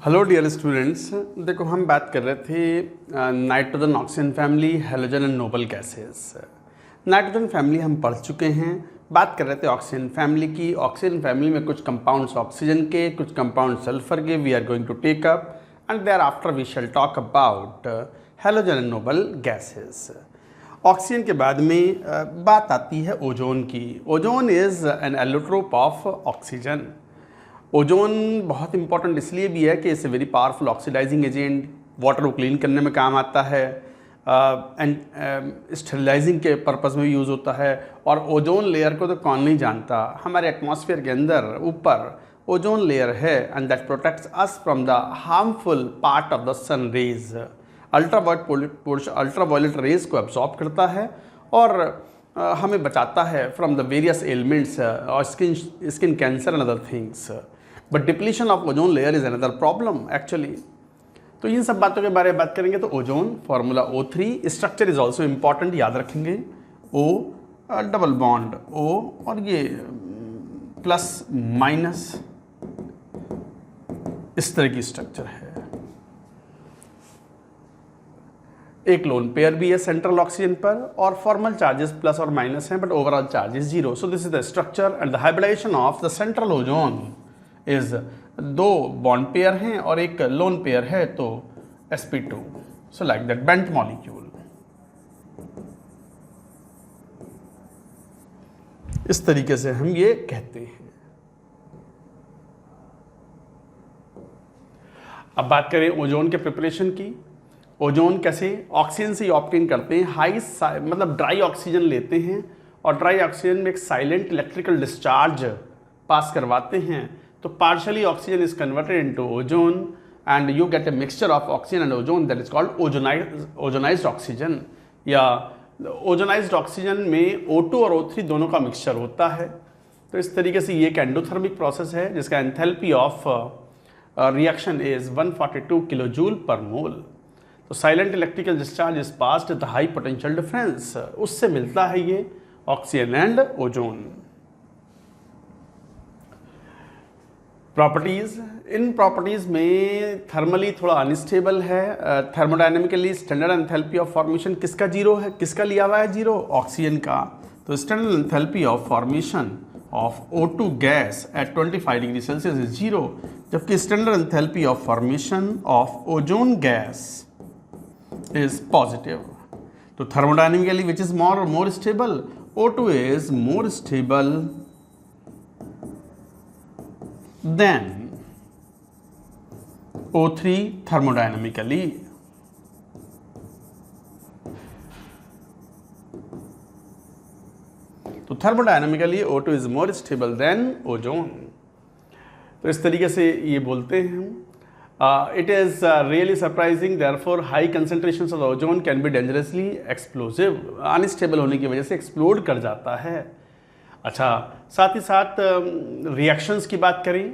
Hello dear students, देखो हम बात कर रहे थे nitrogen oxygen family, halogen and noble gases. Nitrogen family हम पढ़ चुके हैं। बात कर रहे थे ऑक्सीजन फैमिली की। ऑक्सीजन फैमिली में कुछ कंपाउंड्स ऑक्सीजन के, कुछ कंपाउंड सल्फर के we are going to take up and thereafter we shall talk about halogen and noble gases. Oxygen के बाद में बात आती है ओजोन की। Ozone is an allotrope of oxygen. Ozone बहुत इंपॉर्टेंट इसलिए भी है कि it's a very powerful oxidising agent, water को क्लीन करने में काम आता है, एंड स्टेरिलाइजिंग के पर्पज़ में भी यूज़ होता है। और ओजोन लेयर को तो कौन नहीं जानता, हमारे एटमॉस्फेयर के अंदर ऊपर ओजोन लेयर है and that protects us from the harmful part of the sun rays. Ultraviolet rays को एब्जॉर्ब करता है और हमें बचाता है फ्रॉम द वेरियस एलिमेंट्स और skin cancer and other things. But depletion of ozone layer is another problem actually. तो इन सब बातों के बारे में बात करेंगे। तो ozone formula O3, structure is also important, याद रखेंगे। O डबल बॉन्ड O और ये प्लस माइनस इस तरह की स्ट्रक्चर है। एक लोन पेयर भी है सेंट्रल ऑक्सीजन पर और फॉर्मल चार्जेस प्लस और माइनस हैं, but overall charge is 0। So this is the structure and the hybridisation of the central ozone is 2 bond pair हैं और एक लोन पेयर है, तो sp2। So like that bent molecule. इस तरीके से हम ये कहते हैं। अब बात करें ओजोन के प्रिपरेशन की। ओजोन कैसे ऑक्सीजन से ऑब्टेन करते हैं। मतलब ड्राई ऑक्सीजन लेते हैं और ड्राई ऑक्सीजन में एक साइलेंट इलेक्ट्रिकल डिस्चार्ज पास करवाते हैं, तो partially oxygen is converted into ozone and you get a mixture of oxygen and ozone that is called ozonised oxygen. या ओजोनाइज्ड ऑक्सीजन में O2 और O3 दोनों का मिक्सचर होता है। तो इस तरीके से ये एक एंडोथर्मिक प्रोसेस है जिसका enthalpy of reaction is 142 kilo joule per mole. तो silent electrical discharge is passed the high potential difference, उससे मिलता है ये ऑक्सीजन एंड ओजोन। प्रॉपर्टीज, इन प्रॉपर्टीज में थर्मली थोड़ा अनस्टेबल है। Thermodynamically standard enthalpy of formation किसका 0 है, किसका लिया हुआ है 0? ऑक्सीजन का। तो standard enthalpy of formation of O2 gas at 25 degree Celsius is 0, जबकि standard enthalpy of formation of ozone gas is positive. तो thermodynamically which is more stable? O2 is more stable than O3 thermodynamically. तो thermodynamically O2 is more stable than ozone। तो इस तरीके से ये बोलते हैं हम। It is really surprising, therefore high concentrations of ozone can be dangerously explosive। Unstable होने की वजह से एक्सप्लोड कर जाता है। अच्छा, साथ ही साथ रिएक्शंस की बात करें।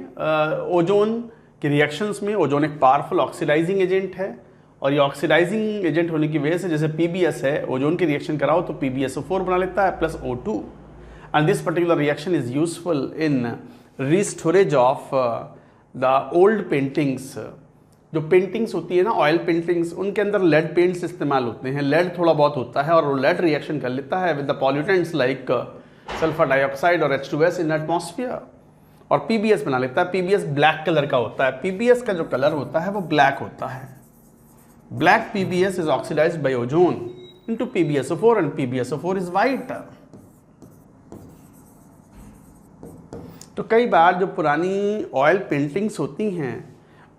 ओजोन की रिएक्शंस में ओजोन एक पावरफुल ऑक्सीडाइजिंग एजेंट है और ये ऑक्सीडाइजिंग एजेंट होने की वजह से जैसे PbS है, ओजोन की रिएक्शन कराओ तो PbSO4 बना लेता है plus O2 and this particular reaction is useful in restorage of the old paintings. जो पेंटिंग्स होती है ना, ऑयल पेंटिंग्स, उनके अंदर लेड पेंट्स इस्तेमाल होते हैं। लेड थोड़ा बहुत होता है और वो लेड रिएक्शन कर लेता है with the pollutants like sulphur dioxide और H2S इन एटमॉस्फेयर और PbS बना लेता है। PbS ब्लैक कलर का होता है। PbS का जो कलर होता है वो ब्लैक होता है। Black PbS is oxidised by ozone into PbSO4 and PbSO4 is white. तो कई बार जो पुरानी ऑयल पेंटिंग्स होती हैं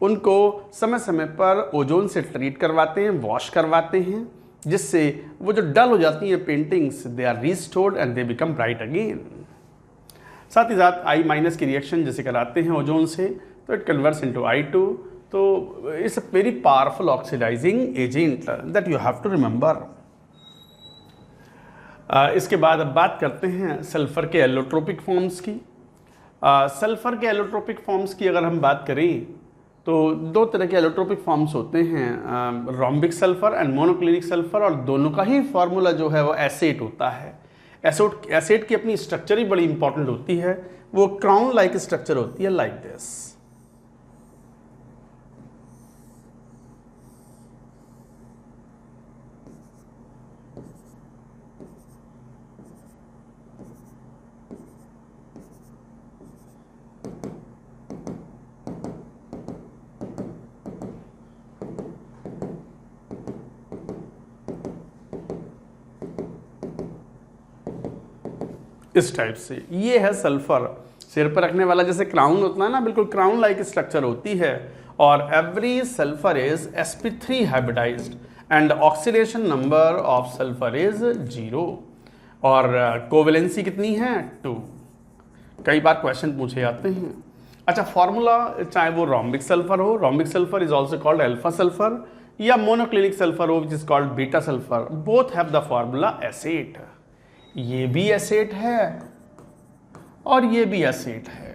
उनको समय समय पर ओजोन से ट्रीट करवाते हैं, वॉश करवाते हैं, जिससे वो जो डल हो जाती हैं paintings, they are restored and they become bright again. साथ ही साथ I- की रिएक्शन जैसे कराते हैं ओजोन से तो इट कन्वर्ट्स इनटू I2। तो it's a very powerful oxidising agent that you have to remember. इसके बाद अब बात करते हैं सल्फर के एलोट्रोपिक फॉर्म्स की। सल्फर के एलोट्रोपिक फॉर्म्स की अगर हम बात करें तो 2 तरह के एलोट्रोपिक फॉर्म्स होते हैं, rhombic sulphur and monoclinic sulphur, और दोनों का ही फार्मूला जो है वो एसेट होता है। एसेट की अपनी स्ट्रक्चर ही बड़ी इंपॉर्टेंट होती है, वो क्राउन लाइक स्ट्रक्चर होती है, लाइक दिस। इस टाइप से। ये है सल्फर, सिर पर रखने वाला जैसे क्राउन होता है ना, बिल्कुल क्राउन लाइक स्ट्रक्चर होती है। और every sulphur is sp3 hybridised and oxidation number of sulphur is 0 और कोवेलेंसी कितनी है 2। कई बार क्वेश्चन पूछे जाते हैं। अच्छा, फॉर्मूला चाहे वो रोम्बिक सल्फर हो, rhombic sulphur is also called alpha sulphur, या मोनोक्लिनिक सल्फर हो which is called beta sulphur, both have the formula S8। ये भी S8 है और ये भी S8 है।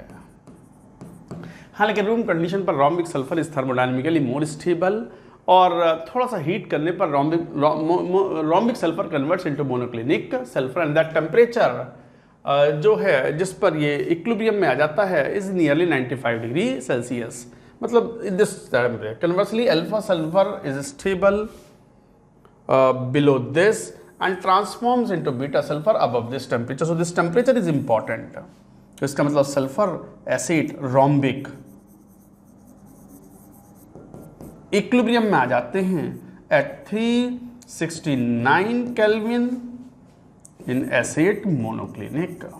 हालांकि रूम कंडीशन पर rhombic sulphur is thermodynamically more stable और थोड़ा सा हीट करने पर rhombic sulphur converts into monoclinic sulphur and that temperature जो है जिस पर ये इक्विलिब्रियम में आ जाता है इज नियरली 95 डिग्री सेल्सियस। मतलब this conversely alpha sulphur is stable below this and transforms into beta sulfur above this temperature. So this temperature is important. तो इसका मतलब सल्फर एसिड रोम्बिक इक्विलिब्रियम में आ जाते हैं at 369 kelvin in S8 monoclinic।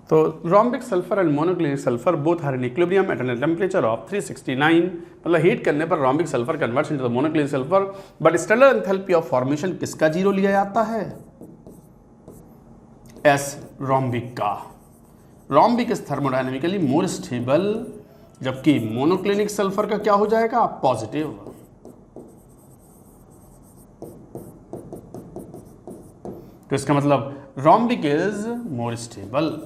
तो rhombic sulphur and monoclinic sulphur both are in equilibrium at an temperature of 369। मतलब heat करने पर rhombic sulphur converts into the monoclinic sulphur, but standard enthalpy of formation किसका 0 लिया जाता है? S rhombic का। Rhombic is thermodynamically more stable, जबकि monoclinic sulphur का क्या हो जाएगा? पॉजिटिव। तो इसका मतलब rhombic is more stable.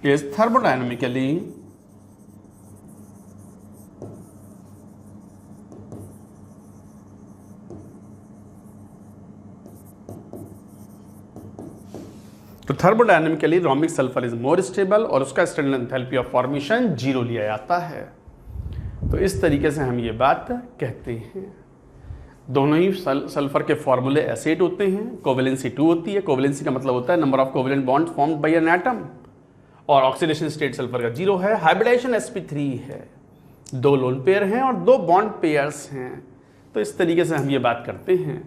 is thermodynamically तो thermodynamically rhombic sulphur is more stable और उसका स्टैंडर्ड एंथैल्पी ऑफ फॉर्मेशन 0 लिया जाता है। तो इस तरीके से हम ये बात कहते हैं। दोनों ही सल्फर के फॉर्मूले S8 होते हैं, कोवेलेंसी 2 होती है। कोवेलेंसी का मतलब होता है number of covalent bonds formed by an atom, और ऑक्सीडेशन स्टेट सल्फर का 0 है। हाइब्रिडाइजेशन sp3 है, 2 लोन पेयर हैं और 2 बॉन्ड पेयर्स हैं। तो इस तरीके से हम ये बात करते हैं।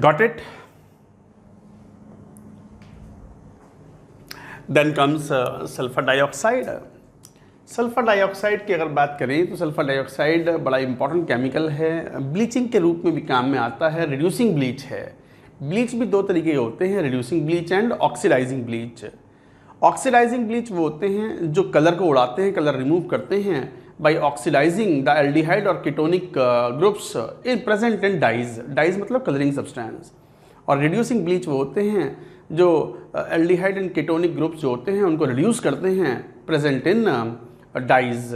Got it? Then comes sulphur dioxide. Sulphur dioxide की अगर बात करें तो सल्फर डाइऑक्साइड बड़ा इंपॉर्टेंट केमिकल है, ब्लीचिंग के रूप में भी काम में आता है, रिड्यूसिंग ब्लीच है। ब्लीच भी 2 तरीके के होते हैं, reducing bleach and oxidising bleach. Oxidising bleach वो होते हैं जो कलर को उड़ाते हैं, कलर रिमूव करते हैं बाय ऑक्सीडाइजिंग द एल्डिहाइड और ketonic groups in present in dyes. Dyes मतलब कलरिंग सब्सटेंस। और रिड्यूसिंग ब्लीच वो होते हैं जो एल्डिहाइड एंड कीटोनिक ग्रुप्स जो होते हैं उनको रिड्यूस करते हैं प्रेजेंट इन डाइज।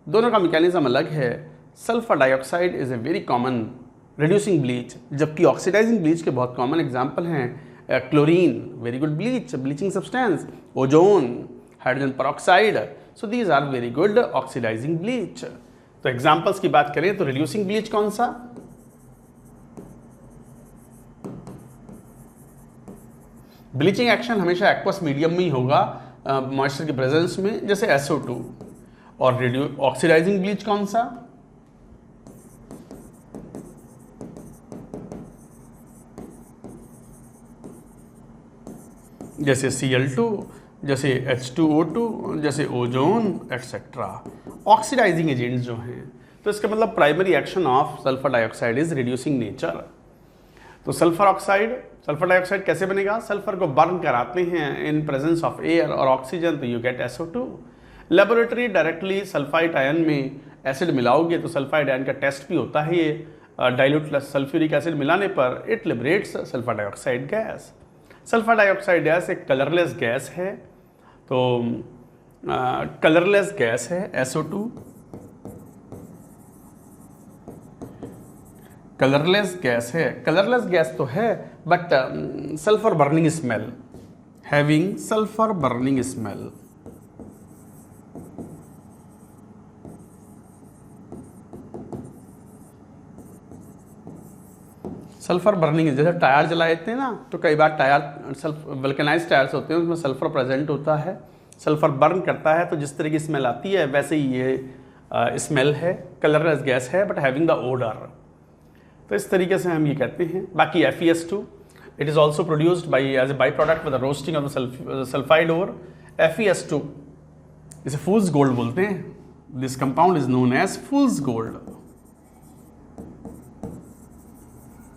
दोनों का मैकेनिज्म अलग है। Sulphur dioxide is a very common reducing bleach, जबकि ऑक्सीडाइजिंग ब्लीच के बहुत कॉमन एग्जाम्पल हैं chlorine, very good bleach, bleaching substance, ozone, hydrogen peroxide. So these are very good oxidising bleach. तो examples की बात करें तो रिड्यूसिंग ब्लीच कौन सा? ब्लीचिंग एक्शन हमेशा एक्वस मीडियम में ही होगा, मॉइस्चर की प्रेजेंस में, जैसे SO2। और ऑक्सीडाइजिंग ब्लीच कौन सा? जैसे Cl2, जैसे H2O2, जैसे ओजोन एक्सेट्रा। ऑक्सीडाइजिंग एजेंट्स जो हैं, तो इसका मतलब primary action of sulphur dioxide is reducing nature. तो सल्फर डाइऑक्साइड कैसे बनेगा? सल्फर को बर्न कराते हैं इन प्रेजेंस ऑफ एयर और ऑक्सीजन, तो you get SO2। Laboratory directly sulphide ion में एसिड मिलाओगे तो सल्फाइड आयन का टेस्ट भी होता है। ये डाइल्यूट सल्फ्यूरिक एसिड मिलाने पर it liberates sulphur dioxide gas. Sulphur dioxide gas एक कलरलेस गैस है, तो कलरलेस गैस है SO2। कलरलेस गैस है, कलरलेस गैस तो है but sulphur burning smell, having sulphur burning smell. Sulphur burning, जैसे टायर जलाए थे ना, तो कई बार टायर वल्केनाइज टायर्स होते हैं उसमें सल्फर प्रेजेंट होता है। सल्फ़र बर्न करता है तो जिस तरह की स्मेल आती है वैसे ही ये स्मेल है, कलरलेस गैस है बट हैविंग द ओडर। तो इस तरीके से हम ये कहते हैं। बाकी FeS2 it is also produced by as a by product with the roasting of the sulphide ore. FeS2 इसे फूल्स गोल्ड बोलते हैं। This compound is known as fool's gold,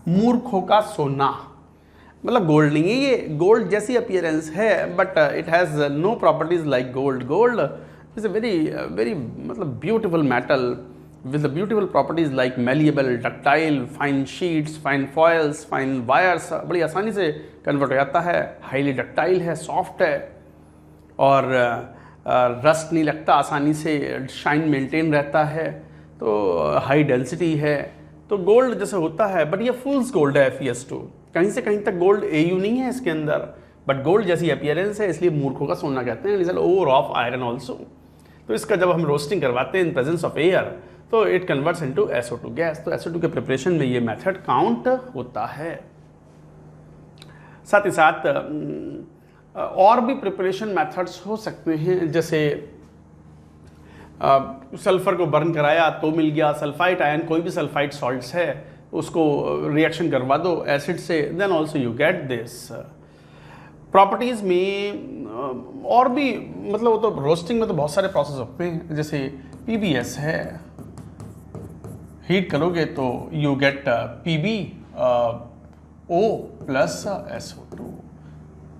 मूर्खों का सोना। मतलब गोल्ड नहीं है ये, गोल्ड जैसी अपीयरेंस है but it has no properties like gold. Gold is a very मतलब beautiful metal with the beautiful properties like malleable, ductile, fine sheets, fine foils, fine wires, बड़ी आसानी से कन्वर्ट हो जाता है, हाईली डक्टाइल है, सॉफ्ट है और रस्ट नहीं लगता आसानी से, शाइन मेंटेन रहता है, तो हाई डेंसिटी है। तो गोल्ड जैसे होता है बट ये फूल्स गोल्ड है FeS2। कहीं से कहीं तक गोल्ड AU नहीं है इसके अंदर बट गोल्ड जैसी अपीयरेंस है इसलिए मूर्खों का सोना कहते हैं। It is an ore of iron also. तो इसका जब हम रोस्टिंग करवाते हैं इन प्रेजेंस ऑफ एयर तो it converts into SO2 gas. तो SO2 के प्रिपरेशन में ये मेथड काउंट होता है। साथ ही साथ और भी प्रिपरेशन मेथड्स हो सकते हैं, जैसे सल्फर को बर्न कराया तो मिल गया सल्फाइड आयन, कोई भी सल्फाइड सॉल्ट्स है उसको रिएक्शन करवा दो एसिड से, then also you get this. Properties में और भी मतलब वो तो रोस्टिंग में तो बहुत सारे प्रोसेस होते हैं, जैसे PBS है, हीट करोगे तो you get PbO plus SO2।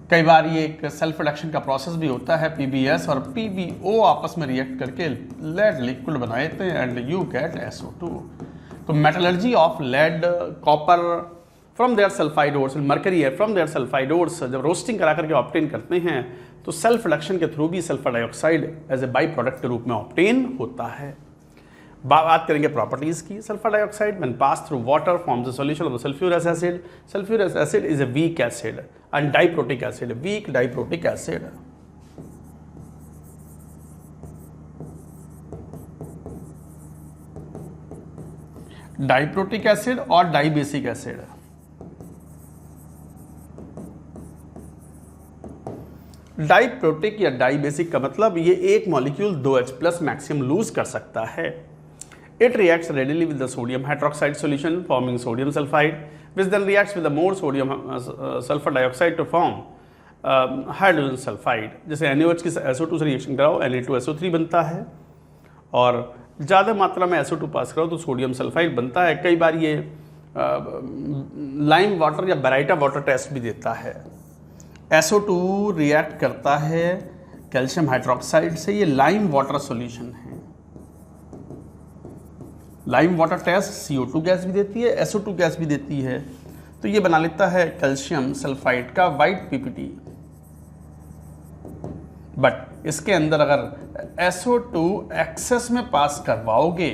कई बार ये एक सेल्फ रिडक्शन का प्रोसेस भी होता है, PbS और PbO आपस में रिएक्ट करके लेड लिक्विड बनाते हैं एंड यू गेट SO2। तो metallurgy of lead, copper from their sulphide ores, mercury है फ्रॉम देयर सल्फाइड ओर्स, जब रोस्टिंग करा करके ऑब्टेन करते हैं तो सेल्फ रिडक्शन के थ्रू भी sulphur dioxide as a by product के रूप में ऑब्टेन होता है। बात करेंगे प्रॉपर्टीज की। Sulphur dioxide when pass through water forms a solution of the sulphurous acid. Sulphurous acid is a weak acid and diprotic acid, weak diprotic acid. Diprotic acid और dibasic acid. Diprotic या dibasic का मतलब ये एक molecule 2H+ maximum loose कर सकता है। It reacts readily with the sodium hydroxide solution forming sodium sulfide, which then reacts with the more sodium sulfur dioxide to form hydrogen sulfide। जैसे NaOH की SO2 से रिएक्शन कराओ Na2SO3 बनता है और ज़्यादा मात्रा में SO2 पास कराओ तो सोडियम सल्फाइड बनता है। कई बार ये लाइम वाटर या बेराइटा वाटर टेस्ट भी देता है। SO2 रिएक्ट करता है कैल्शियम हाइड्रोक्साइड से, ये लाइम वाटर सॉल्यूशन है। Lime water test CO2 gas भी देती है, SO2 गैस भी देती है, तो ये बना लेता है कैल्शियम सल्फाइड का वाइट PPT। बट इसके अंदर अगर SO2 एक्सेस में पास करवाओगे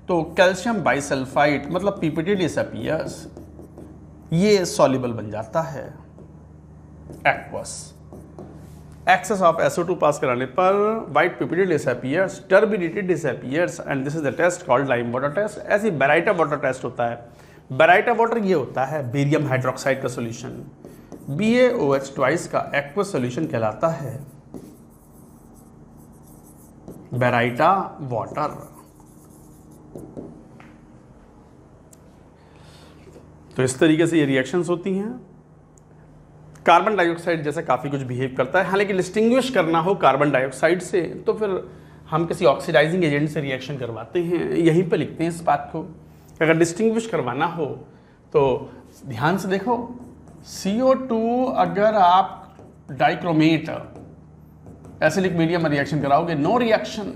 तो कैल्शियम बाइसल्फाइड मतलब PPT डिसअपीयर्स, ये सॉल्युबल बन जाता है एक्वस। Excess of SO2 पास कराने पर white PPT disappears, turbidity disappears and this is the test called lime water test। ऐसी बेराइटा वाटर टेस्ट होता है। बेराइटा वाटर ये होता है बेरियम हाइड्रोक्साइड का सॉल्यूशन, BaOH ट्वाइस का एक्वस सॉल्यूशन कहलाता है बेराइटा वाटर। तो इस तरीके से ये रिएक्शंस होती हैं। कार्बन डाइऑक्साइड जैसे काफ़ी कुछ बिहेव करता है, हालांकि डिस्टिंग्विश करना हो कार्बन डाइऑक्साइड से तो फिर हम किसी ऑक्सीडाइजिंग एजेंट से रिएक्शन करवाते हैं, यहीं पे लिखते हैं इस बात को। अगर डिस्टिंग्विश करवाना हो तो ध्यान से देखो, CO2 अगर आप डाइक्रोमेट एसिडिक मीडियम में रिएक्शन कराओगे, नो रिएक्शन,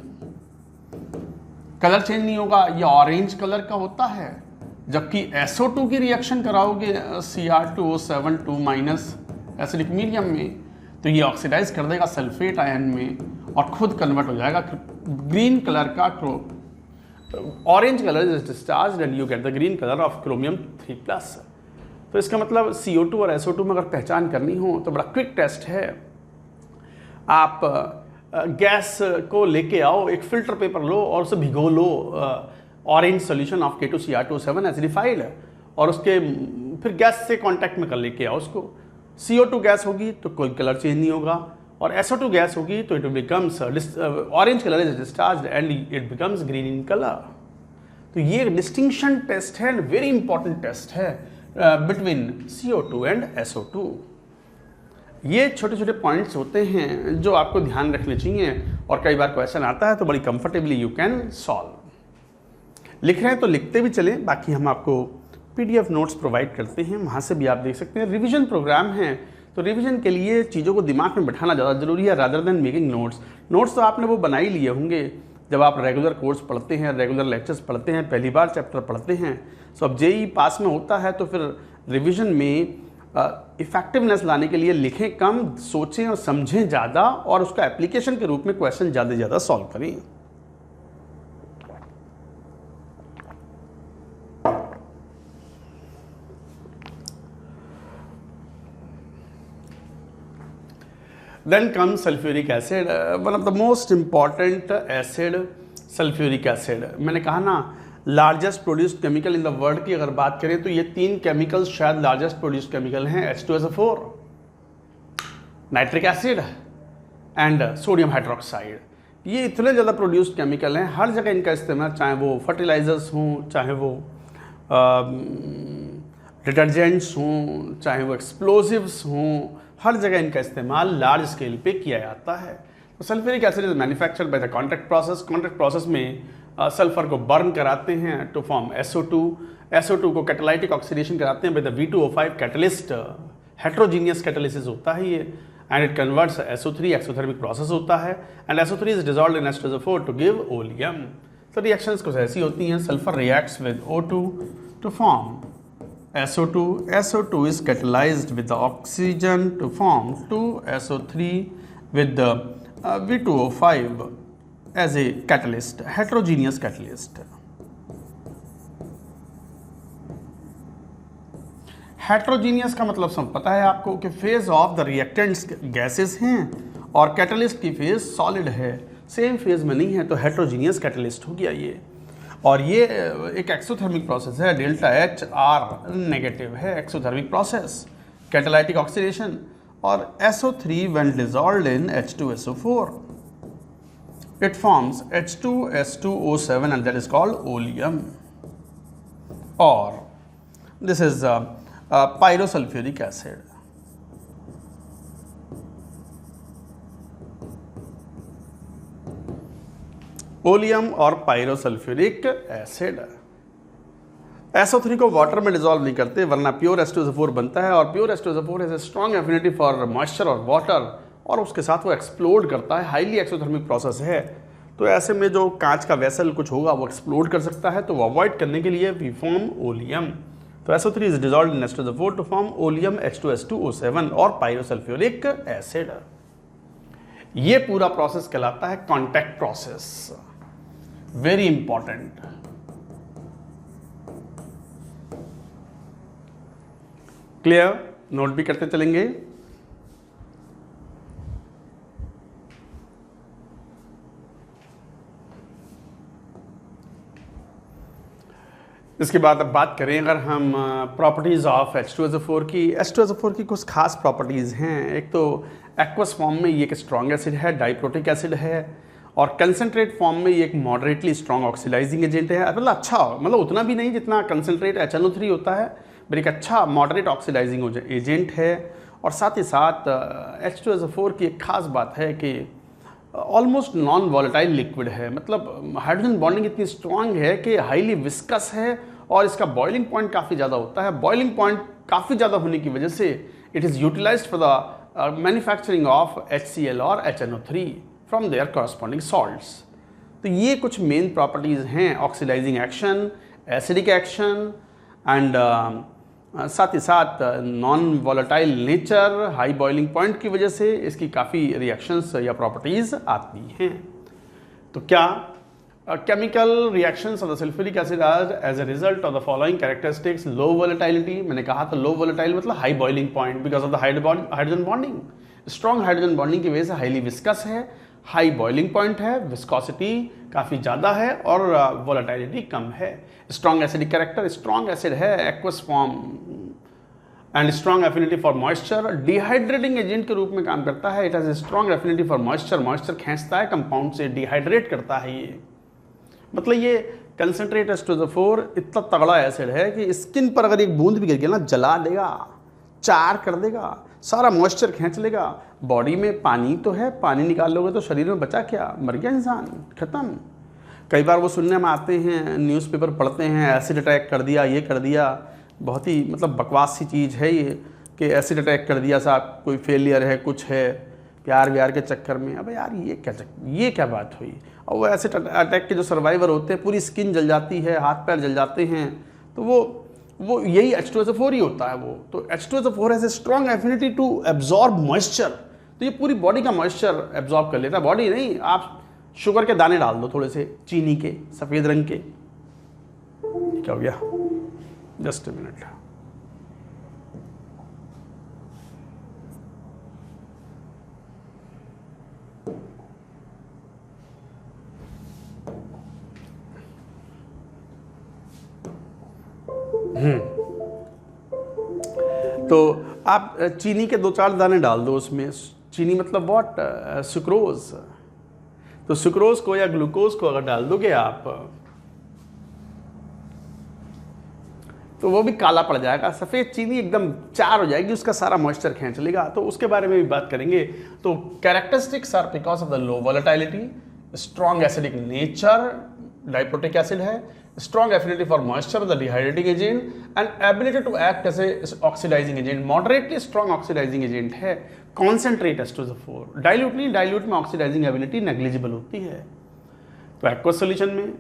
कलर चेंज नहीं होगा, ये ऑरेंज कलर का होता है। जबकि SO2 की रिएक्शन कराओगे Cr2O7 एसिडिक मीडियम में तो ये ऑक्सीडाइज कर देगा सल्फेट आयन में और खुद कन्वर्ट हो जाएगा ग्रीन कलर का orange colour is discharged and you get the green colour of chromium 3+। तो इसका मतलब CO2 और SO2 में अगर पहचान करनी हो तो बड़ा क्विक टेस्ट है। आप गैस को लेके आओ, एक फिल्टर पेपर लो और उसे भिगो लो orange solution of K2Cr2O7 acidified, और उसके फिर गैस से कांटेक्ट में कर लेके आओ उसको। CO2 गैस होगी तो कोई कलर चेंज नहीं होगा, और SO2 गैस होगी तो it becomes orange colour is discharged and it becomes green in colour. तो ये डिस्टिंक्शन टेस्ट है एंड वेरी इंपॉर्टेंट टेस्ट है बिटवीन CO2 एंड SO2। ये छोटे छोटे पॉइंट्स होते हैं जो आपको ध्यान रखने चाहिए और कई बार क्वेश्चन आता है तो बड़ी कंफर्टेबली यू कैन सॉल्व। लिख रहे हैं तो लिखते भी चलें, बाकी हम आपको PDF नोट्स प्रोवाइड करते हैं, वहाँ से भी आप देख सकते हैं। रिवीजन प्रोग्राम है तो रिवीजन के लिए चीज़ों को दिमाग में बैठाना ज़्यादा ज़रूरी है rather than making notes. Notes तो आपने वो बना ही लिए होंगे जब आप रेगुलर कोर्स पढ़ते हैं, रेगुलर लेक्चर्स पढ़ते हैं, पहली बार चैप्टर पढ़ते हैं। सो अब JEE पास में होता है तो फिर रिवीजन में इफेक्टिवनेस लाने के लिए लिखें कम, सोचें और समझें ज़्यादा और उसका एप्लीकेशन के रूप में क्वेश्चन ज़्यादा से ज़्यादा सॉल्व करें। Then comes sulfuric acid, one of the most important acid, sulfuric acid। मैंने कहा ना largest produced chemical in the world की अगर बात करें तो ये 3 केमिकल्स शायद लार्जेस्ट प्रोड्यूस्ड केमिकल हैं, H2SO4, nitric acid and sodium hydroxide. ये इतने ज़्यादा प्रोड्यूस्ड केमिकल हैं, हर जगह इनका इस्तेमाल, चाहे वो फर्टिलाइजर्स हों, चाहे वो डिटर्जेंट्स हों, चाहे वो एक्सप्लोजिव्स हों, हर जगह इनका इस्तेमाल लार्ज स्केल पे किया जाता है। तो sulphuric acid is manufactured by the contact process. Contact process में सल्फर को बर्न कराते हैं टू फॉर्म SO2। SO2 को कैटालाइटिक ऑक्सीडेशन कराते हैं by the V2O5 catalyst. Heterogeneous catalysis होता है ये and it converts SO3, exothermic process होता है and SO3 is dissolved in H2SO4 to give oleum. तो रिएक्शंस कुछ ऐसी होती हैं, sulphur reacts with O2 to form SO2. SO2 is catalyzed with the oxygen to form 2SO3 with the V2O5 as a catalyst, heterogeneous catalyst. Heterogeneous का मतलब सब पता है आपको कि phase of the reactants gases हैं और कैटलिस्ट की फेज सॉलिड है, सेम फेज में नहीं है तो हेट्रोजीनियस कैटलिस्ट हो गया ये। और ये एक एक्सोथर्मिक प्रोसेस है, डेल्टा HR नेगेटिव है एक्सोथर्मिक प्रोसेस, कैटालाइटिक ऑक्सीडेशन। और SO3 when dissolved in H2SO4 it forms H2S2O7 and that is called oleum, or this is pyrosulfuric acid. Oleum और पायरोसल्फ्यूरिक एसिड। SO3 को water में dissolve नहीं करते वरना pure H2SO4 बनता है और pure H2SO4 has a strong affinity for moisture और वाटर और उसके साथ वो एक्सप्लोड करता है, हाईली एक्सोथर्मिक प्रोसेस है। तो ऐसे में जो कांच का वेसल कुछ होगा वो एक्सप्लोड कर सकता है, तो वो अवॉइड करने के लिए वी फॉर्म ओलियम। तो SO3 is dissolved in H2SO4 to form oleum H2S2O7 और पायरोसल्फ्यूरिक एसिड। ये पूरा प्रोसेस कहलाता है contact process, very important. Clear? Note भी करते चलेंगे। इसके बाद अब बात करें अगर हम प्रॉपर्टीज़ ऑफ H2SO4 की। H2SO4 की कुछ खास प्रॉपर्टीज़ हैं। एक तो एक्वस फॉर्म में ये एक स्ट्रॉन्ग एसिड है, डाइप्रोटिक एसिड है, और कंसनट्रेट फॉर्म में ये एक मॉडरेटली स्ट्रॉन्ग ऑक्सीडाइजिंग एजेंट है। मतलब अच्छा, मतलब उतना भी नहीं जितना कंसनट्रेट HNO3 होता है, बट एक अच्छा मॉडरेट ऑक्सीडाइजिंग एजेंट है। और साथ ही साथ H2SO4 की एक खास बात है कि ऑलमोस्ट नॉन वॉलेटाइल लिक्विड है, मतलब हाइड्रोजन बॉन्डिंग इतनी स्ट्रांग है कि हाईली विस्कस है और इसका बॉइलिंग पॉइंट काफ़ी ज़्यादा होता है। बॉइलिंग पॉइंट काफ़ी ज़्यादा होने की वजह से it is utilised for the manufacturing of HCl और HNO3 from there corresponding salts. तो ये कुछ मेन प्रॉपर्टीज़ हैं, oxidising action, acidic action and साथ ही साथ non volatile nature, high boiling point की वजह से इसकी काफ़ी रिएक्शंस या प्रॉपर्टीज़ आती हैं। तो क्या chemical reactions of the sulphuric acid are as a result of the following characteristics. Low volatility, मैंने कहा था लो वॉलेटाइल मतलब high boiling point because of the hydrogen bonding. Strong hydrogen bonding की वजह से हाईली विस्कस है, high boiling point है, viscosity काफ़ी ज़्यादा है और वॉलेटिलिटी कम है। Strong acidic character, strong acid है, aqueous form and strong affinity for moisture, dehydrating agent के रूप में काम करता है। It has strong affinity for moisture, moisture खींचता है कंपाउंड से, डिहाइड्रेट करता है ये। मतलब ये कंसनट्रेट H2SO4 इतना तगड़ा एसिड है कि स्किन पर अगर एक बूंद भी गिर गया ना जला देगा, चार कर देगा, सारा मॉइस्चर खींच लेगा। बॉडी में पानी तो है, पानी निकाल लोगे तो शरीर में बचा क्या, मर गया इंसान, खत्म। कई बार वो सुनने में आते हैं, न्यूज़पेपर पढ़ते हैं, एसिड अटैक कर दिया, ये कर दिया। बहुत ही मतलब बकवास सी चीज़ है ये कि एसिड अटैक कर दिया साहब, कोई फेलियर है, कुछ है, प्यार व्यार के चक्कर में। अब यार ये क्या बात हुई। और वो एसिड अटैक के जो सर्वाइवर होते हैं पूरी स्किन जल जाती है, हाथ पैर जल जाते हैं, तो वो यही H2SO4 ही होता है वो। तो H2SO4 has a strong affinity to absorb moisture, तो ये पूरी बॉडी का मॉइस्चर एब्जॉर्ब कर लेता है। बॉडी नहीं, आप शुगर के दाने डाल दो थोड़े से चीनी के, सफ़ेद रंग के। क्या हो गया, जस्ट अ मिनट। तो आप चीनी के 2-4 दाने डाल दो उसमें। चीनी मतलब व्हाट, सुक्रोज। तो सुक्रोज को या ग्लूकोज को अगर डाल दोगे आप तो वो भी काला पड़ जाएगा, सफ़ेद चीनी एकदम चार हो जाएगी, उसका सारा मॉइस्चर खींच लेगा। तो उसके बारे में भी बात करेंगे। तो characteristics are because of the low volatility, strong acidic nature, diprotic acid है, strong affinity for moisture, the dehydrating agent, and ability to act as a oxidizing agent, moderately strong oxidizing agent है। concentrate H2SO4, dilute नहीं, dilute में oxidizing ability negligible होती है। तो aqueous solution में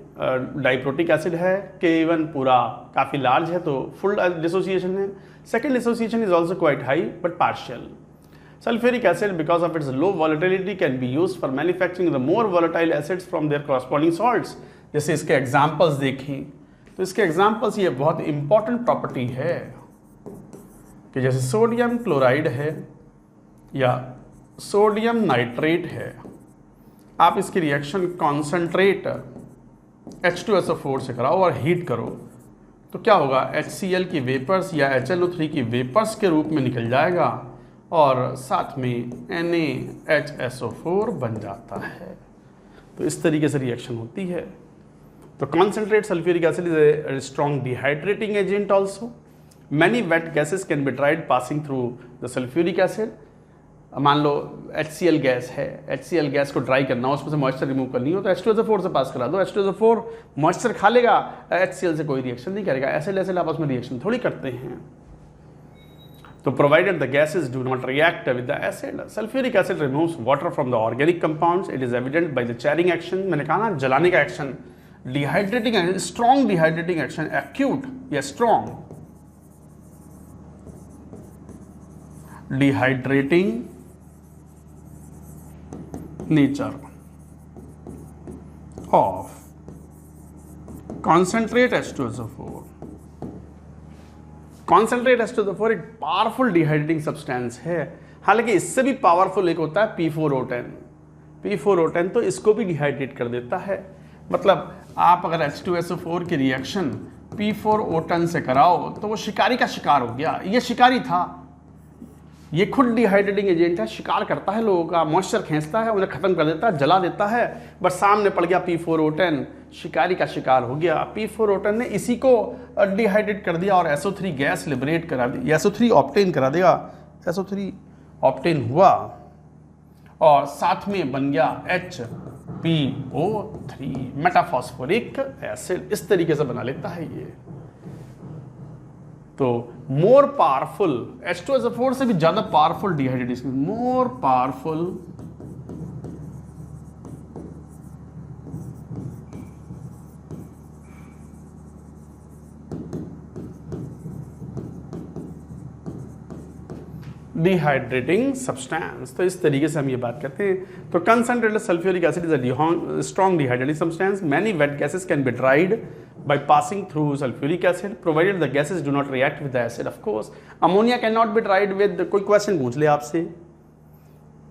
diprotic acid है, K1 पूरा काफ़ी लार्ज है तो full dissociation है। second dissociation is also quite high but partial। sulfuric acid because of its low volatility can be used for manufacturing the more volatile acids from their corresponding salts। जैसे इसके examples देखें तो इसके examples, ये बहुत important property है कि जैसे सोडियम क्लोराइड है या सोडियम नाइट्रेट है, आप इसकी रिएक्शन कॉन्सेंट्रेट H2SO4 से कराओ और हीट करो तो क्या होगा, HCl की वेपर्स या HNO3 की वेपर्स के रूप में निकल जाएगा और साथ में NaHSO4 बन जाता है। तो इस तरीके से रिएक्शन होती है। तो concentrate sulfuric acid is a strong dehydrating agent also। Many wet gases can be dried passing through the sulfuric acid। मान लो HCl गैस है, HCl गैस को ड्राई करना हो, उसमें से मॉइस्चर रिमूव करनी हो तो H2SO4 से पास करा दो। H2SO4 मॉइस्चर खा लेगा, HCl से कोई रिएक्शन नहीं करेगा। एसिड आपस में रिएक्शन थोड़ी करते हैं। तो provided the gases do not react with the acid, sulfuric acid removes water from the organic compounds। It is evident by the charring action। मैंने कहा ना जलाने का action, dehydrating action, strong dehydrating action, acute या strong dehydrating nature of concentrate H2SO4। Concentrate H2SO4 एक powerful dehydrating substance है। हालांकि इससे भी पावरफुल एक होता है P4O10। P4O10 तो इसको भी डिहाइड्रेट कर देता है। मतलब आप अगर H2SO4 की रिएक्शन P4O10 से कराओ तो वो शिकारी का शिकार हो गया। ये शिकारी था, ये खुद डिहाइड्रेटिंग एजेंट है, शिकार करता है लोगों का, मॉइस्चर खींचता है, उन्हें खत्म कर देता है, जला देता है। बट सामने पड़ गया P4O10, शिकारी का शिकार हो गया। P4O10 ने इसी को डिहाइड्रेट कर दिया और SO3 गैस लिबरेट करा दी, SO3 ऑप्टेन करा देगा। SO3 ऑप्टेन हुआ और साथ में बन गया HPO3 मेटाफॉस्फोरिक एसिड। इस तरीके से बना लेता है ये। तो मोर पावरफुल, H2SO4 से भी ज्यादा पावरफुल डिहाइड्रेशन, मोर पावरफुल डिहाइड्रेटिंग सब्सटेंस। तो इस तरीके से हम ये बात करते हैं। तो concentrated sulphuric acid is a strong dehydrating substance. Many wet gases can be dried by passing through sulfuric acid provided the gases do not react with the acid। of course ammonia cannot be dried with, कोई question पूछ ले आपसे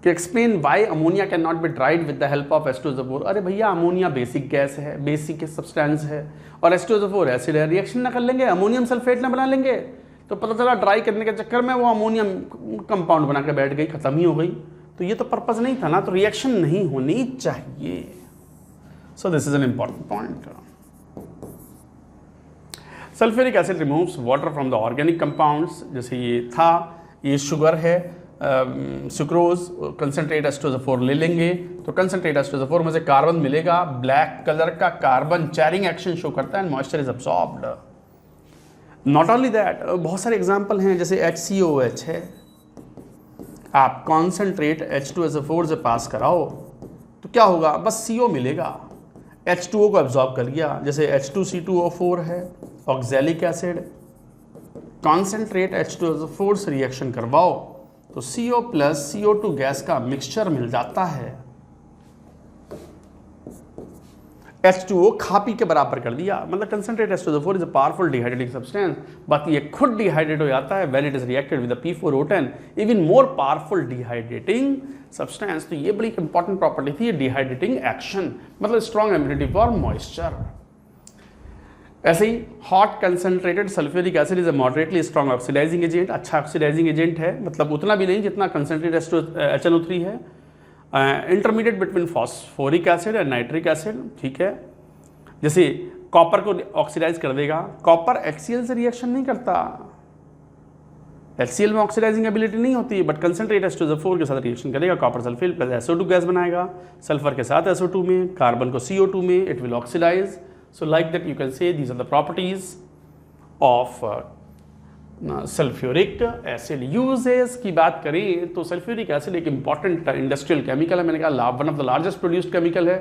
कि explain why ammonia cannot be dried with the help of H2SO4। अरे भैया ammonia basic gas है, basic substance है और H2SO4 एसिड है, रिएक्शन ना कर लेंगे, अमोनियम सल्फेट ना बना लेंगे तो पता चला ड्राई करने के चक्कर में वो अमोनियम कंपाउंड बना के बैठ गई, खत्म ही हो गई। तो ये तो पर्पस नहीं था ना, तो रिएक्शन नहीं होनी चाहिए। सो this is an important point. Sulphuric acid removes water from the organic compounds, जैसे ये था, ये शुगर है, सुक्रोज, कंसनट्रेट H2SO4 ले लेंगे तो कंसनट्रेट H2SO4 में से कार्बन मिलेगा, ब्लैक कलर का कार्बन चैरिंग एक्शन शो करता है and moisture is absorbed. Not only that, बहुत सारे एग्जांपल हैं, जैसे HCOH है, आप कॉन्सेंट्रेट H2SO4 से पास कराओ तो क्या होगा, बस CO मिलेगा, H2O को एब्जॉर्ब कर लिया। जैसे H2C2O4 है, ऑक्जेलिक एसिड, कॉन्सेंट्रेट H2SO4 से रिएक्शन करवाओ तो CO प्लस CO2 गैस का मिक्सचर मिल जाता है। H2O खा पी के बराबर कर दिया, मतलब concentrate H2SO4 is a powerful dehydrating substance, बाकी ये खुद डिहाइड्रेट हो जाता है when it is reacted with P4O10, even more powerful dehydrating substance. तो ये बड़ी इंपॉर्टेंट प्रॉपर्टी थी, डिहाइड्रेटिंग एक्शन, मतलब स्ट्रॉन्ग एमिनिटी फॉर मॉइस्चर। ऐसे ही hot concentrated sulphuric acid is a moderately strong oxidizing agent, अच्छा ऑक्सीडाइजिंग एजेंट है, मतलब उतना भी नहीं जितना कंसनट्रेट HNO3 है। Intermediate between phosphoric acid and nitric acid, ठीक है। जैसे कॉपर को ऑक्सीडाइज कर देगा, कॉपर HCl से रिएक्शन नहीं करता, HCl में ऑक्सीडाइजिंग एबिलिटी नहीं होती, बट कंसनट्रेट H2SO4 के साथ रिएक्शन करेगा, copper sulphate plus SO2 gas बनाएगा, सल्फर के साथ SO2 में, कार्बन को CO2 में, it will oxidise. So like that you can say these are the properties of sulfuric acid। uses की बात करें तो सल्फ्यूरिक एसिड एक इंपॉर्टेंट इंडस्ट्रियल केमिकल है, मैंने कहा one of the largest produced chemical है।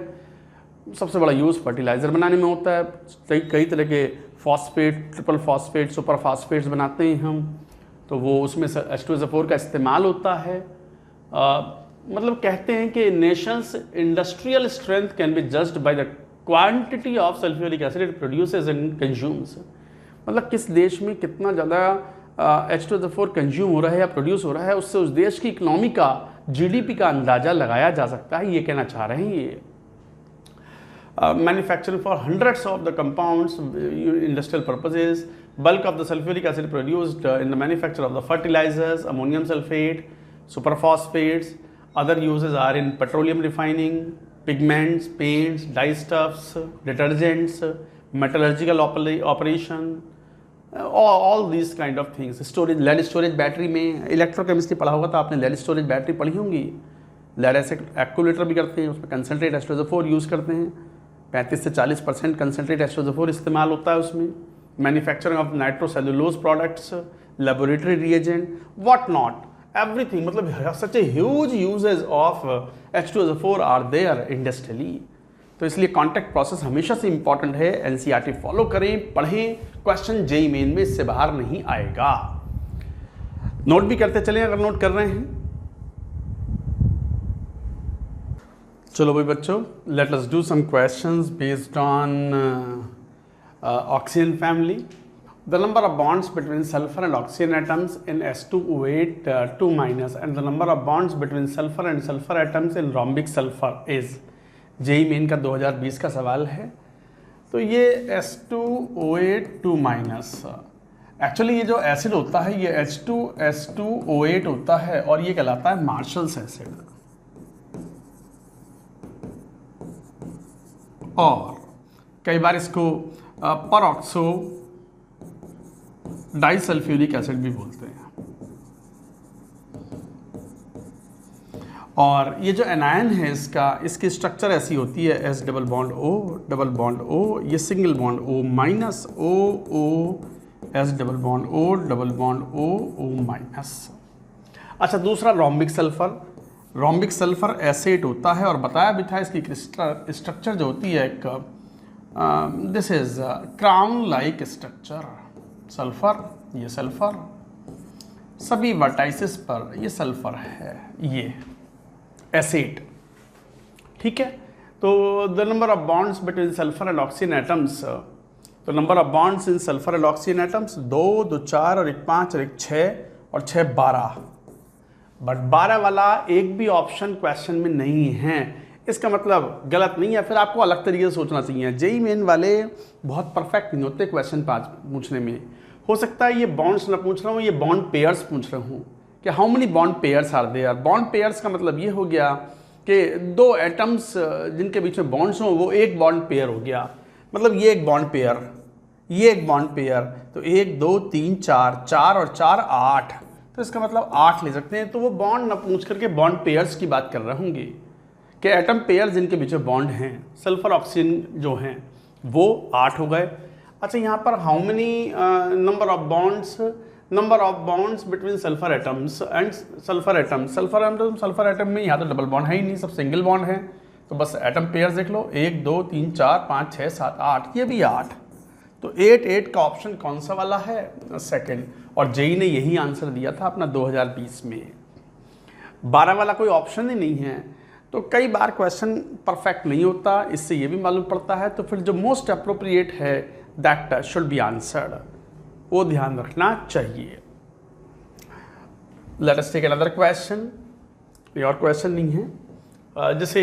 सबसे बड़ा यूज़ फर्टिलाइजर बनाने में होता है, कई तरह के phosphate, triple phosphate, super phosphates बनाते हैं हम, तो वो उसमें H2SO4 का इस्तेमाल होता है। मतलब कहते हैं कि Nations industrial strength can be judged by the quantity of sulphuric acid it produces and consumes, मतलब किस देश में कितना ज़्यादा H2SO4 कंज्यूम हो रहा है या प्रोड्यूस हो रहा है, उससे उस देश की इकोनॉमी का, GDP का अंदाज़ा लगाया जा सकता है, ये कहना चाह रहे हैं ये। Manufacturing for hundreds of the compounds, industrial purposes, bulk of the sulphuric acid produced in the manufacture of the fertilizers, ammonium sulphate, superphosphates. Other uses are in petroleum refining, pigments, paints, dyestuffs, detergents, metallurgical operation, all these kind of things। Storage, lead storage battery में, electrochemistry पढ़ा होगा तो आपने lead storage battery पढ़ी होंगी, lead acid accumulator भी करते हैं, उसमें कंसनट्रेट H2SO4 यूज़ करते हैं, 35 से 40% कंसनट्रेट H2SO4 इस्तेमाल होता है उसमें। Manufacturing of nitrocellulose products, laboratory reagent, what not, everything, मतलब such a huge uses of H2SO4 are there industrially। तो इसलिए कॉन्टैक्ट प्रोसेस हमेशा से इंपॉर्टेंट है, NCERT फॉलो करें, पढ़ें, क्वेश्चन JEE मेन में इससे बाहर नहीं आएगा। नोट भी करते चलें अगर नोट कर रहे हैं। चलो भाई बच्चों, let us do some questions based on oxygen family. The number of bonds between sulfur and oxygen atoms in S2O8 2- and the number of bonds between sulfur and sulfur atoms in rhombic sulfur is। JEE main का 2020 का सवाल है। तो ये S2O8 2- actually ये जो acid होता है ये H2S2O8 होता है और ये कहलाता है मार्शल्स एसिड, और कई बार इसको परऑक्सो डाइसल्फ्यूरिक एसिड भी बोलते हैं। और ये जो एनायन है इसका, इसकी स्ट्रक्चर ऐसी होती है, S डबल बॉन्ड O, ये single bond O minus O, S double bond O minus. अच्छा, दूसरा रोम्बिक सल्फर एसिड होता है और बताया भी था इसकी स्ट्रक्चर जो होती है एक, this is crown like structure. Sulphur, ये सल्फर, सभी वर्टाइसिस पर ये सल्फर है, ये एसिड, ठीक है। तो the number of bonds between sulphur and oxygen atoms, तो number of bonds in sulphur and oxygen atoms 2, 2, 4 और 1, 5 और 1, 6 और 6, 12। बट 12 वाला एक भी ऑप्शन क्वेश्चन में नहीं है, इसका मतलब गलत नहीं है, फिर आपको अलग तरीके से सोचना चाहिए। JEE मेन वाले बहुत परफेक्ट नहीं होते क्वेश्चन पूछने में, हो सकता है ये बॉन्ड्स ना पूछ रहा हूँ, ये बॉन्ड पेयर्स पूछ रहा हूँ कि how many bond pairs are there. Bond pairs का मतलब ये हो गया कि दो एटम्स जिनके बीच में बॉन्ड्स हों वो एक बॉन्ड पेयर हो गया। मतलब ये एक बॉन्ड पेयर, ये एक बॉन्ड पेयर, तो 1 2 3 4, 4 और 4 8, तो इसका मतलब 8 ले सकते हैं। तो वो बॉन्ड ना पूछ करके बॉन्ड पेयर्स की बात कर रहे होंगे कि एटम पेयर जिनके बीच में बॉन्ड हैं, सल्फर ऑक्सीजन जो हैं वो 8 हो गए। अच्छा, यहाँ पर how many number of bonds between sulphur atoms and sulphur atom में यहाँ तो डबल बॉन्ड है ही नहीं, सब सिंगल बॉन्ड है। तो बस एटम पेयर्स देख लो, 1 2 3 4 5 6 7 8, ये भी 8। तो 8 का ऑप्शन कौन सा वाला है? सेकंड। और जेई ने यही आंसर दिया था अपना 2020 में। 12 वाला कोई ऑप्शन ही नहीं है। तो कई बार क्वेश्चन परफेक्ट नहीं होता, इससे ये भी मालूम पड़ता है। तो फिर जो मोस्ट अप्रोप्रिएट है दैट शुड बी आंसर्ड, वो ध्यान रखना चाहिए। Let us take another question. ये और क्वेश्चन नहीं है। जैसे